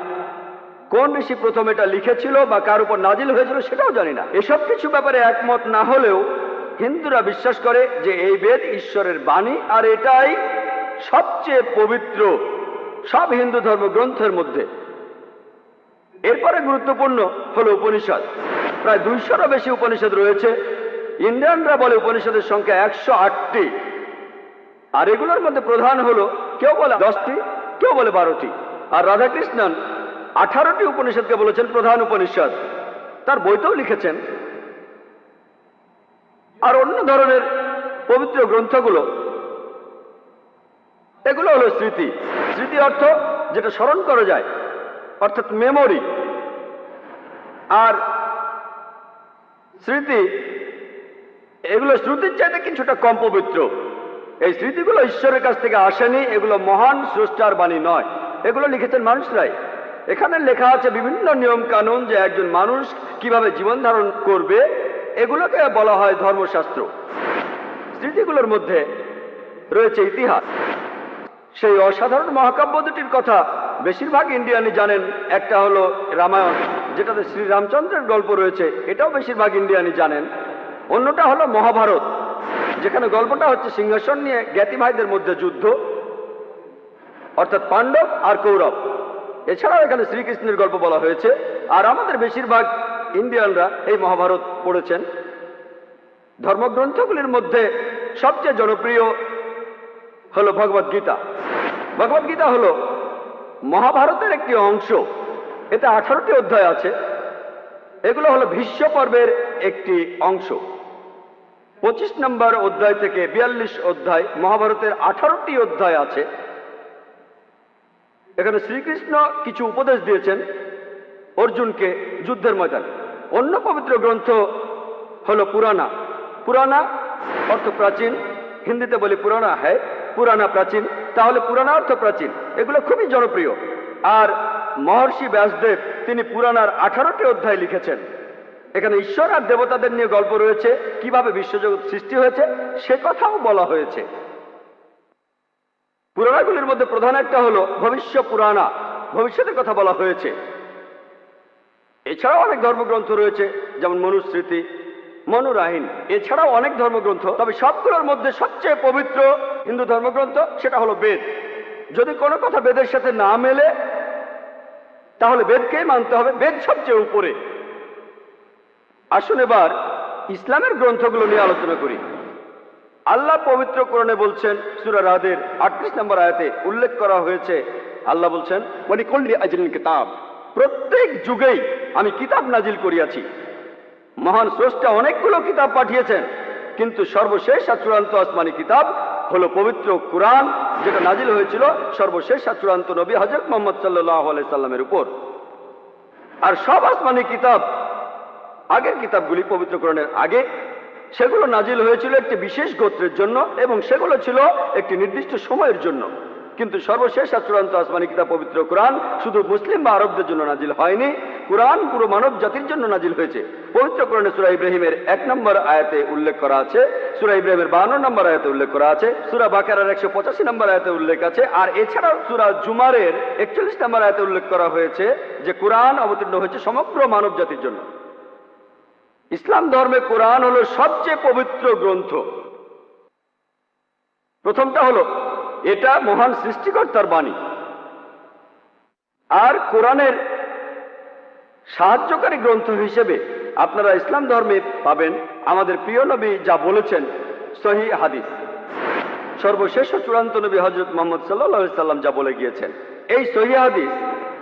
কোন ঋষি প্রথম এটা লিখেছিল বা কার উপর নাজিল হয়েছিল সেটাও জানি না। এসব কিছু ব্যাপারে একমত না হলেও হিন্দুরা বিশ্বাস করে যে এই বেদ ঈশ্বরের বাণী, আর এটাই সবচেয়ে পবিত্র সব হিন্দু ধর্মগ্রন্থের মধ্যে। এরপরে গুরুত্বপূর্ণ হলো উপনিষদ। প্রায় 200-রও বেশি উপনিষদ রয়েছে। ইন্ডিয়ানরা বলে উপনিষদের সংখ্যা 108টি। আর এগুলোর মধ্যে প্রধান হলো, কেউ বলে 10টি, কেউ বলে 12টি। আর রাধাকৃষ্ণন 18টি উপনিষদকে বলেছেন প্রধান উপনিষদ, তার বইতেও লিখেছেন। আর অন্য ধরনের পবিত্র গ্রন্থগুলো, এগুলো হলো স্মৃতি। স্মৃতি অর্থ যেটা স্মরণ করা যায়, অর্থাৎ মেমোরি। আর স্মৃতি, এগুলো শ্রুতির চাইতে কিছুটা কম পবিত্র। এই স্মৃতিগুলো ঈশ্বরের কাছ থেকে আসেনি, এগুলো মহান স্রষ্টার বাণী নয়, এগুলো লিখেছেন মানুষরাই। এখানে লেখা আছে বিভিন্ন নিয়ম কানুন, যে একজন মানুষ কিভাবে জীবন ধারণ করবে, এগুলোকে বলা হয় ধর্মশাস্ত্র। স্মৃতিগুলোর মধ্যে রয়েছে ইতিহাস। সেই অসাধারণ মহাকাব্য দুটির কথা বেশিরভাগ ইন্ডিয়ানই জানেন। একটা হলো রামায়ণ, যেটাতে শ্রীরামচন্দ্রের গল্প রয়েছে, এটাও বেশিরভাগ ইন্ডিয়ানই জানেন। অন্যটা হলো মহাভারত, যেখানে গল্পটা হচ্ছে সিংহাসন নিয়ে জ্ঞাতি ভাইদের মধ্যে যুদ্ধ, অর্থাৎ পাণ্ডব আর কৌরব। এছাড়াও এখানে শ্রীকৃষ্ণের গল্প বলা হয়েছে। আর আমাদের বেশিরভাগ ইন্ডিয়ানরা এই মহাভারত পড়েছেন। ধর্মগ্রন্থগুলির মধ্যে সবচেয়ে জনপ্রিয় হলো ভগবদ গীতা। ভগবদ গীতা হলো মহাভারতের একটি অংশ। এতে 18টি অধ্যায় আছে। এগুলো হলো ভীষ্ম পর্বের একটি অংশ। 25 নম্বর অধ্যায় থেকে 42 অধ্যায়, মহাভারতের 18টি অধ্যায় আছে। এখানে শ্রীকৃষ্ণ কিছু উপদেশ দিয়েছেন অর্জুনকে যুদ্ধের ময়দানে। অন্য পবিত্র গ্রন্থ হলো পুরানা। পুরানা অর্থ প্রাচীন, হিন্দিতে বলি পুরানা হ্যায়, পুরানা প্রাচীন, তাহলে পুরানা অর্থ প্রাচীন। এগুলো খুবই জনপ্রিয়। আর মহর্ষি ব্যাসদেব তিনি পুরানার 18টি অধ্যায় লিখেছেন। এখানে ঈশ্বর আর দেবতাদের নিয়ে গল্প রয়েছে, কিভাবে বিশ্বজগৎ সৃষ্টি হয়েছে সে কথাও বলা হয়েছে। পুরাণাগুলির মধ্যে প্রধান একটা হলো ভবিষ্য পুরাণা, ভবিষ্যতের কথা বলা হয়েছে। এছাড়াও অনেক ধর্মগ্রন্থ রয়েছে, যেমন মনুস্মৃতি, মনুরাহীন, এছাড়াও অনেক ধর্মগ্রন্থ। তবে সবগুলোর মধ্যে সবচেয়ে পবিত্র হিন্দু ধর্মগ্রন্থ সেটা হলো বেদ। যদি কোনো কথা বেদের সাথে না মেলে তাহলে বেদকেই মানতে হবে, বেদ সবচেয়ে উপরে। আসুন এবার ইসলামের গ্রন্থগুলো নিয়ে আলোচনা করি। আল্লাহ পবিত্র কোরআনে বলছেন, সূরা রাদের 38 নম্বর আয়াতে উল্লেখ করা হয়েছে, আল্লাহ বলছেন, ওয়ালিকুল্লি আজলিন কিতাব, প্রত্যেক যুগেই আমি কিতাব নাজিল করিয়াছি। মহান স্রষ্টা অনেকগুলো কিতাব পাঠিয়েছেন, কিন্তু সর্বশেষ আর চূড়ান্ত আসমানি কিতাব হলো পবিত্র কুরআন, যেটা নাজিল হয়েছিল সর্বশেষ আর চূড়ান্ত নবী হযরত মুহাম্মদ সাল্লাল্লাহু আলাইহি সাল্লামের উপর। আর সব আসমানি কিতাব, আগের কিতাবগুলি পবিত্র কোরআনের আগে, সেগুলো নাজিল হয়েছিল একটি বিশেষ গোত্রের জন্য এবং সেগুলো ছিল একটি নির্দিষ্ট সময়ের জন্য। কিন্তু সর্বশেষ আর চূড়ান্ত আসমানি কিতাব পবিত্র কোরআন শুধু মুসলিম বা আরবদের জন্য নাজিল হয়নি, কোরআন পুরো মানব জাতির জন্য নাজিল হয়েছে। পবিত্র কোরআনে সূরা ইব্রাহিমের 1 নম্বর আয়াতে উল্লেখ করা আছে, সূরা ইব্রাহিমের 52 নম্বর আয়াতে উল্লেখ করা আছে, সূরা বাকারার 185 নম্বর আয়াতে উল্লেখ আছে, আর এছাড়াও সূরা জুমারের 41 নম্বর আয়াতে উল্লেখ করা হয়েছে যে কোরআন অবতীর্ণ হয়েছে সমগ্র মানব জাতির জন্য। ইসলাম ধর্মে কোরআন হলো সবচেয়ে পবিত্র গ্রন্থ। প্রথমটা হলো এটা মহান সৃষ্টিকর্তার বাণী। আর কোরআনের সাহায্যকারী গ্রন্থ হিসেবে আপনারা ইসলাম ধর্মে পাবেন আমাদের প্রিয় নবী যা বলেছেন, সহিহ হাদিস। সর্বশেষ ও চূড়ান্ত নবী হযরত মুহাম্মদ সাল্লাল্লাহু আলাইহি সাল্লাম যা বলে গিয়েছেন, এই সহিহ হাদিস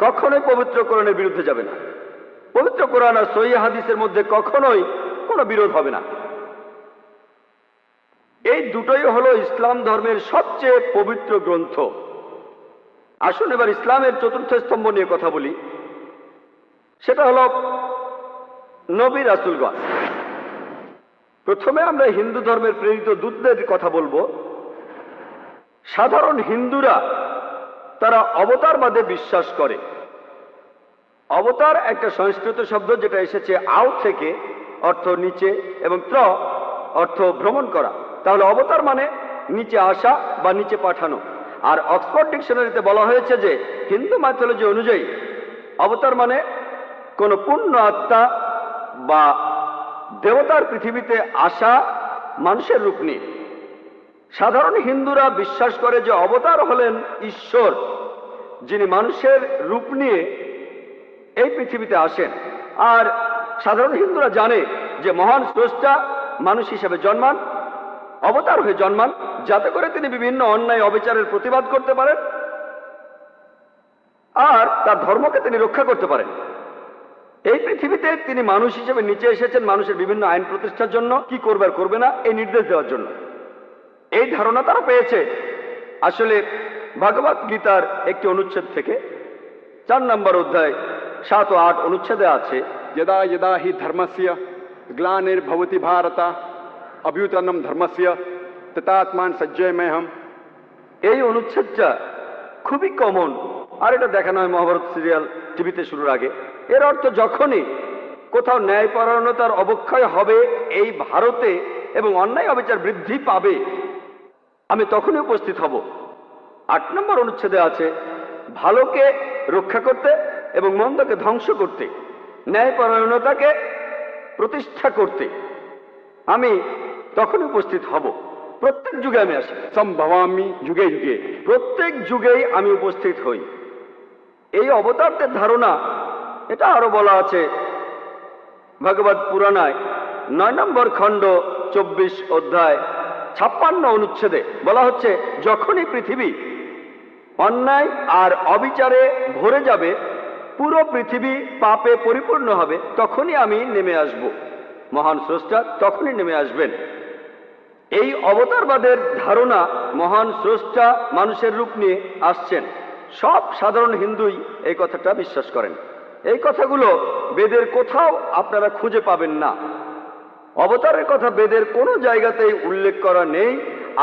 কখনোই পবিত্র কোরআনের বিরুদ্ধে যাবে না। পবিত্র কোরআন আর সহিহ হাদিসের মধ্যে কখনোই কোনো বিরোধ হবে না। এই দুটোই হলো ইসলাম ধর্মের সবচেয়ে পবিত্র গ্রন্থ। আসুন এবার ইসলামের চতুর্থ স্তম্ভ নিয়ে কথা বলি, সেটা হলো নবী রাসূলগণ। প্রথমে আমরা হিন্দু ধর্মের প্রেরিত দূতদের কথা বলবো। সাধারণ হিন্দুরা তারা অবতারবাদে বিশ্বাস করে। অবতার একটা সংস্কৃত শব্দ যেটা এসেছে আও থেকে, অর্থ নিচে, এবং ত্র অর্থ ভ্রমণ করা। তাহলে অবতার মানে নিচে আসা বা নিচে পাঠানো। আর অক্সফোর্ড ডিকশনারিতে বলা হয়েছে যে হিন্দু মাইথোলজি অনুযায়ী অবতার মানে কোনো পূর্ণ আত্মা বা দেবতার পৃথিবীতে আসা মানুষের রূপ নিয়ে। সাধারণ হিন্দুরা বিশ্বাস করে যে অবতার হলেন ঈশ্বর, যিনি মানুষের রূপ নিয়ে এই পৃথিবীতে আসেন। আর সাধারণ হিন্দুরা জানে যে মহান স্রষ্টা মানুষ হিসেবে জন্মান, অবতার হয়ে জন্মান, যাতে করে তিনি বিভিন্ন অন্যায় অবিচারের প্রতিবাদ করতে পারেন আর তার ধর্মকে তিনি রক্ষা করতে পারেন। এই পৃথিবীতে তিনি মানুষ হিসেবে নিচে এসেছেন মানুষের বিভিন্ন আইন প্রতিষ্ঠার জন্য, কি করবে আর করবে না এই নির্দেশ দেওয়ার জন্য। এই ধারণা তারা পেয়েছে আসলে ভগবত গীতার একটি অনুচ্ছেদ থেকে। 4 নম্বর অধ্যায় 7 ও 8 অনুচ্ছেদে আছে, यदा यदा हि धर्मस्य ग्लानिर्भवति भारत अभ्युत्थानं धर्मस्य तदात्मान सज्जयमेहम्। এই অনুচ্ছেদটা খুবই কমন, আর এটা দেখানো হয় মহাভারত সিরিয়াল টিভিতে শুরুর আগে। এর অর্থ যখনই কোথাও ন্যায়পরায়ণতার অবক্ষয় হবে এই ভারতে এবং অন্যায় অবিচার বৃদ্ধি পাবে, আমি তখনই উপস্থিত হব। 8 নম্বর অনুচ্ছেদে আছে, ভালোকে রক্ষা করতে এবং মন্দকে ধ্বংস করতে, ন্যায়পরায়ণতাকে প্রতিষ্ঠা করতে আমি তখনই উপস্থিত হব। প্রত্যেক যুগে আমি আসি, সম্ভবামি যুগে যুগে, প্রত্যেক যুগেই আমি উপস্থিত হই। এই অবতারদের ধারণা এটা আরো বলা আছে ভগবত পুরাণায় 9 নম্বর খণ্ড 24 অধ্যায় 56 অনুচ্ছেদে বলা হচ্ছে, যখনই পৃথিবী অন্যায় আর অবিচারে ভরে যাবে, পুরো পৃথিবী পাপে পরিপূর্ণ হবে, তখনই আমি নেমে আসব। মহান স্রষ্টা তখনই নেমে আসবেন। এই অবতারবাদের ধারণা মহান স্রষ্টা মানুষের রূপ নিয়ে আসছেন। সব সাধারণ হিন্দুই এই কথাটা বিশ্বাস করেন। এই কথাগুলো বেদের কোথাও আপনারা খুঁজে পাবেন না। অবতারের কথা বেদের কোনো জায়গাতেই উল্লেখ করা নেই।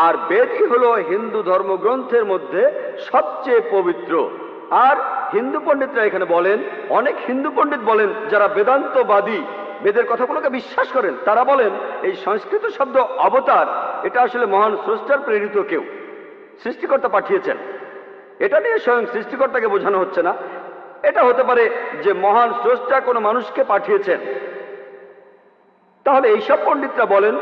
আর বেদই হলো হিন্দু ধর্মগ্রন্থের মধ্যে সবচেয়ে পবিত্র। আর হিন্দু পণ্ডিতরা এখানে বলেন, অনেক হিন্দু পণ্ডিত বলেন যারা বেদান্তবাদী, বেদের কথাগুলোকে বিশ্বাস করেন, তারা বলেন এই সংস্কৃত শব্দ অবতার এটা আসলে মহান স্রষ্টার প্রেরিত কেউ, সৃষ্টিকর্তা পাঠিয়েছেন। এটা নিয়ে স্বয়ং সৃষ্টিকর্তাকে বোঝানো হচ্ছে না। এটা হতে পারে যে মহান স্রষ্টা কোনো মানুষকে পাঠিয়েছেন। তাহলে এইসব পণ্ডিতরা বলেন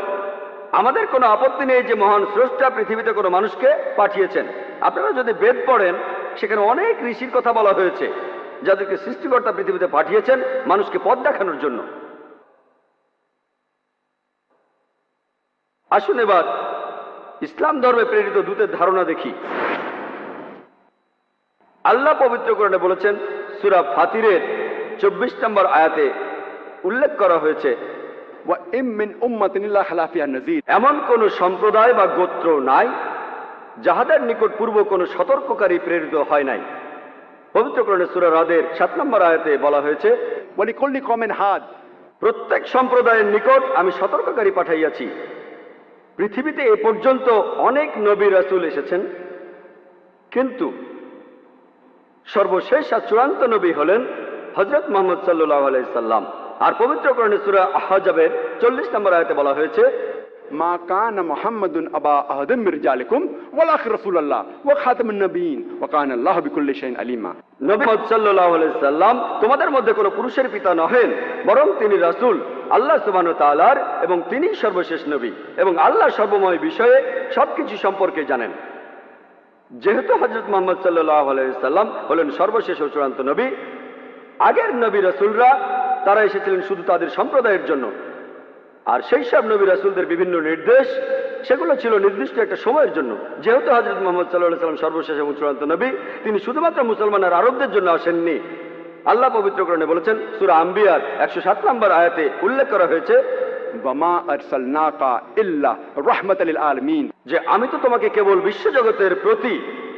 আমাদের কোনো আপত্তি নেই যে মহান স্রষ্টা পৃথিবীতে কোনো মানুষকে পাঠিয়েছেন। আপনারা যদি বেদ পড়েন সেখানে অনেক ঋষির কথা বলা হয়েছে যাদেরকে সৃষ্টিকর্তা পৃথিবীতে পাঠিয়েছেন মানুষকে পথ দেখানোর জন্য। আসুন এবার ইসলাম ধর্মে প্রেরিত দূতের ধারণা দেখি। আল্লাহ পবিত্র কোরআনে বলেছেন, সূরা ফাতিরের 24 নম্বর আয়াতে উল্লেখ করা হয়েছে, وإن من أمة إلا خلا فيها نذير। এমন কোন সম্প্রদায় বা গোত্র নাই যাহাদের নিকট পূর্ব কোন সতর্ককারী প্রেরিত হয় নাই। পবিত্র কোরআনে সূরা রাদের 7 নম্বর আয়াতে বলা হয়েছে, ولكل قوم هاد। প্রত্যেক সম্প্রদায়ের নিকট আমি সতর্ককারী পাঠাইয়াছি। পৃথিবীতে এ পর্যন্ত অনেক নবী রাসূল এসেছেন, কিন্তু সর্বশেষ আর চূড়ান্ত নবী হলেন হযরত মুহাম্মদ সাল্লাল্লাহু আলাইহি সাল্লাম। আর পবিত্র কোরআনে সূরা আহজাবের 40 নম্বর আয়াতে বলা হয়েছে, মা কানা মুহাম্মাদুন আবা আহাদিম মির রিজালিকুম ওয়ালাকিন রাসূলুল্লাহ ওয়া খাতামুন নবিয়্যিন ওয়া কানা আল্লাহু বিকুল্লি শাইইন আলিমা। নবী মুহাম্মদ সাল্লাল্লাহু আলাইহি সাল্লাম তোমাদের মধ্যে কোনো পুরুষের পিতা নহেন, বরং তিনি রাসূল আল্লাহ সুবহানাহু ওয়া তাআলার, এবং তিনিই সর্বশেষ নবী, এবং আল্লাহ সর্বময় বিষয়ে সবকিছু সম্পর্কে জানেন। যেহেতু হযরত মুহাম্মদ সাল্লাল্লাহু আলাইহি সাল্লাম হলেন সর্বশেষ ও চূড়ান্ত নবী, আগের নবী রাসূলরা তারা এসেছিলেন শুধু তাদের সম্প্রদায়ের জন্য। আর সেই সব নবী রাসূলদের বিভিন্ন নির্দেশ সেগুলো ছিল নির্দিষ্ট একটা সময়ের জন্য। যেহেতু হযরত মুহাম্মদ সাল্লাল্লাহু আলাইহি সাল্লাম সর্বশেষ এবং চূড়ান্ত নবী, তিনি শুধুমাত্র মুসলমান আর আরবদের জন্য আসেননি। আল্লাহ পবিত্র কোরআনে বলেছেন, সূরা আম্বিয়ার 107 নম্বর আয়াতে উল্লেখ করা হয়েছে, ওয়ামা আরসালনাকা ইল্লা রাহমাতাল লিল আলামিন, যে আমি তো তোমাকে কেবল বিশ্বজগতের প্রতি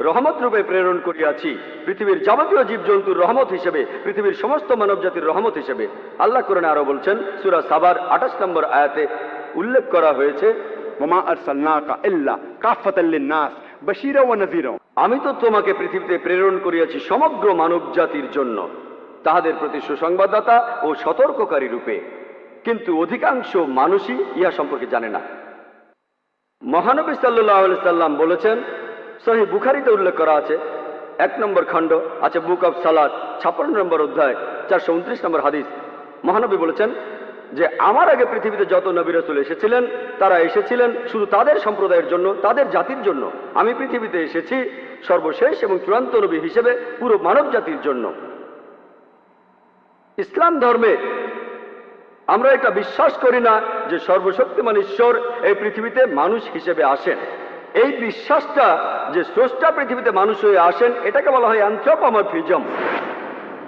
রহমত রূপে প্রেরণ করিয়াছি, পৃথিবীর যাবতীয় জীবজন্তুর রহমত হিসেবে, পৃথিবীর সমস্ত মানব জাতির রহমত হিসেবে। আল্লাহ কোরআনে আরো বলছেন, সূরা সাবার 28 নম্বর আয়াতে উল্লেখ করা হয়েছে, ওয়ামা আরসালনাকা ইল্লা কাফাতাল লিন-নাস বাশীরা ওয়া নাযীরা, আমি তো তোমাকে পৃথিবীতে প্রেরণ করিয়াছি সমগ্র মানব জাতির জন্য, তাহাদের প্রতি সুসংবাদদাতা ও সতর্ককারী রূপে। কিন্তু অধিকাংশ মানুষই ইহা সম্পর্কে জানে না। মহানবী সাল্লাল্লাহু আলাইহি সাল্লাম বলেছেন, সহিহ বুখারীতে উল্লেখ করা আছে, 1 নম্বর খণ্ড আছে বুক অফ সালাত 56 নম্বর অধ্যায় 429 নম্বর হাদিস। মহানবী বলেছেন যে আমার আগে পৃথিবীতে যত নবী রাসূল এসেছিলেন তারা এসেছিলেন শুধু তাদের সম্প্রদায়ের জন্য, তাদের জাতির জন্য। আমি পৃথিবীতে এসেছি সর্বশেষ এবং চূড়ান্ত নবী হিসেবে পুরো মানব জাতির জন্য। ইসলাম ধর্মে আমরা এটা বিশ্বাস করি না যে সর্বশক্তিমান ঈশ্বর এই পৃথিবীতে মানুষ হিসেবে আসেন। এই বিশ্বাসটা যে স্রষ্টা পৃথিবীতে মানুষ হয়ে আসেন, এটাকে বলা হয় অ্যানথ্রোপোমরফিজম।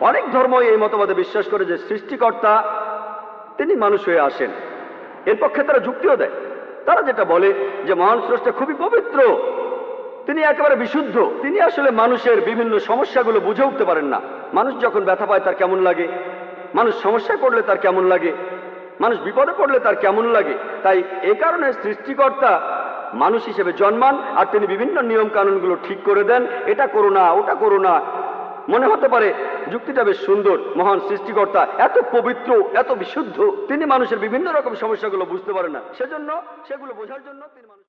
অনেক ধর্মই এই মতবাদে বিশ্বাস করে যে সৃষ্টিকর্তা তিনি মানুষ হয়ে আসেন। এর পক্ষে তারা যুক্তিও দেয়। তারা যেটা বলে যে মহান স্রষ্টা খুবই পবিত্র, তিনি একেবারে বিশুদ্ধ, তিনি আসলে মানুষের বিভিন্ন সমস্যাগুলো বুঝে উঠতে পারেন না। মানুষ যখন ব্যথা পায় তার কেমন লাগে, মানুষ সমস্যায় পড়লে তার কেমন লাগে, মানুষ বিপদে পড়লে তার কেমন লাগে। তাই এ কারণে সৃষ্টিকর্তা মানুষ হিসেবে জন্মান, আর তিনি বিভিন্ন নিয়ম কানুনগুলো ঠিক করে দেন, এটা করো না, ওটা করো না। মনে হতে পারে যুক্তিটা বেশ সুন্দর, মহান সৃষ্টিকর্তা এত পবিত্র, এত বিশুদ্ধ, তিনি মানুষের বিভিন্ন রকম সমস্যাগুলো বুঝতে পারেন না, সেজন্য সেগুলো বোঝার জন্য তিনি মানুষ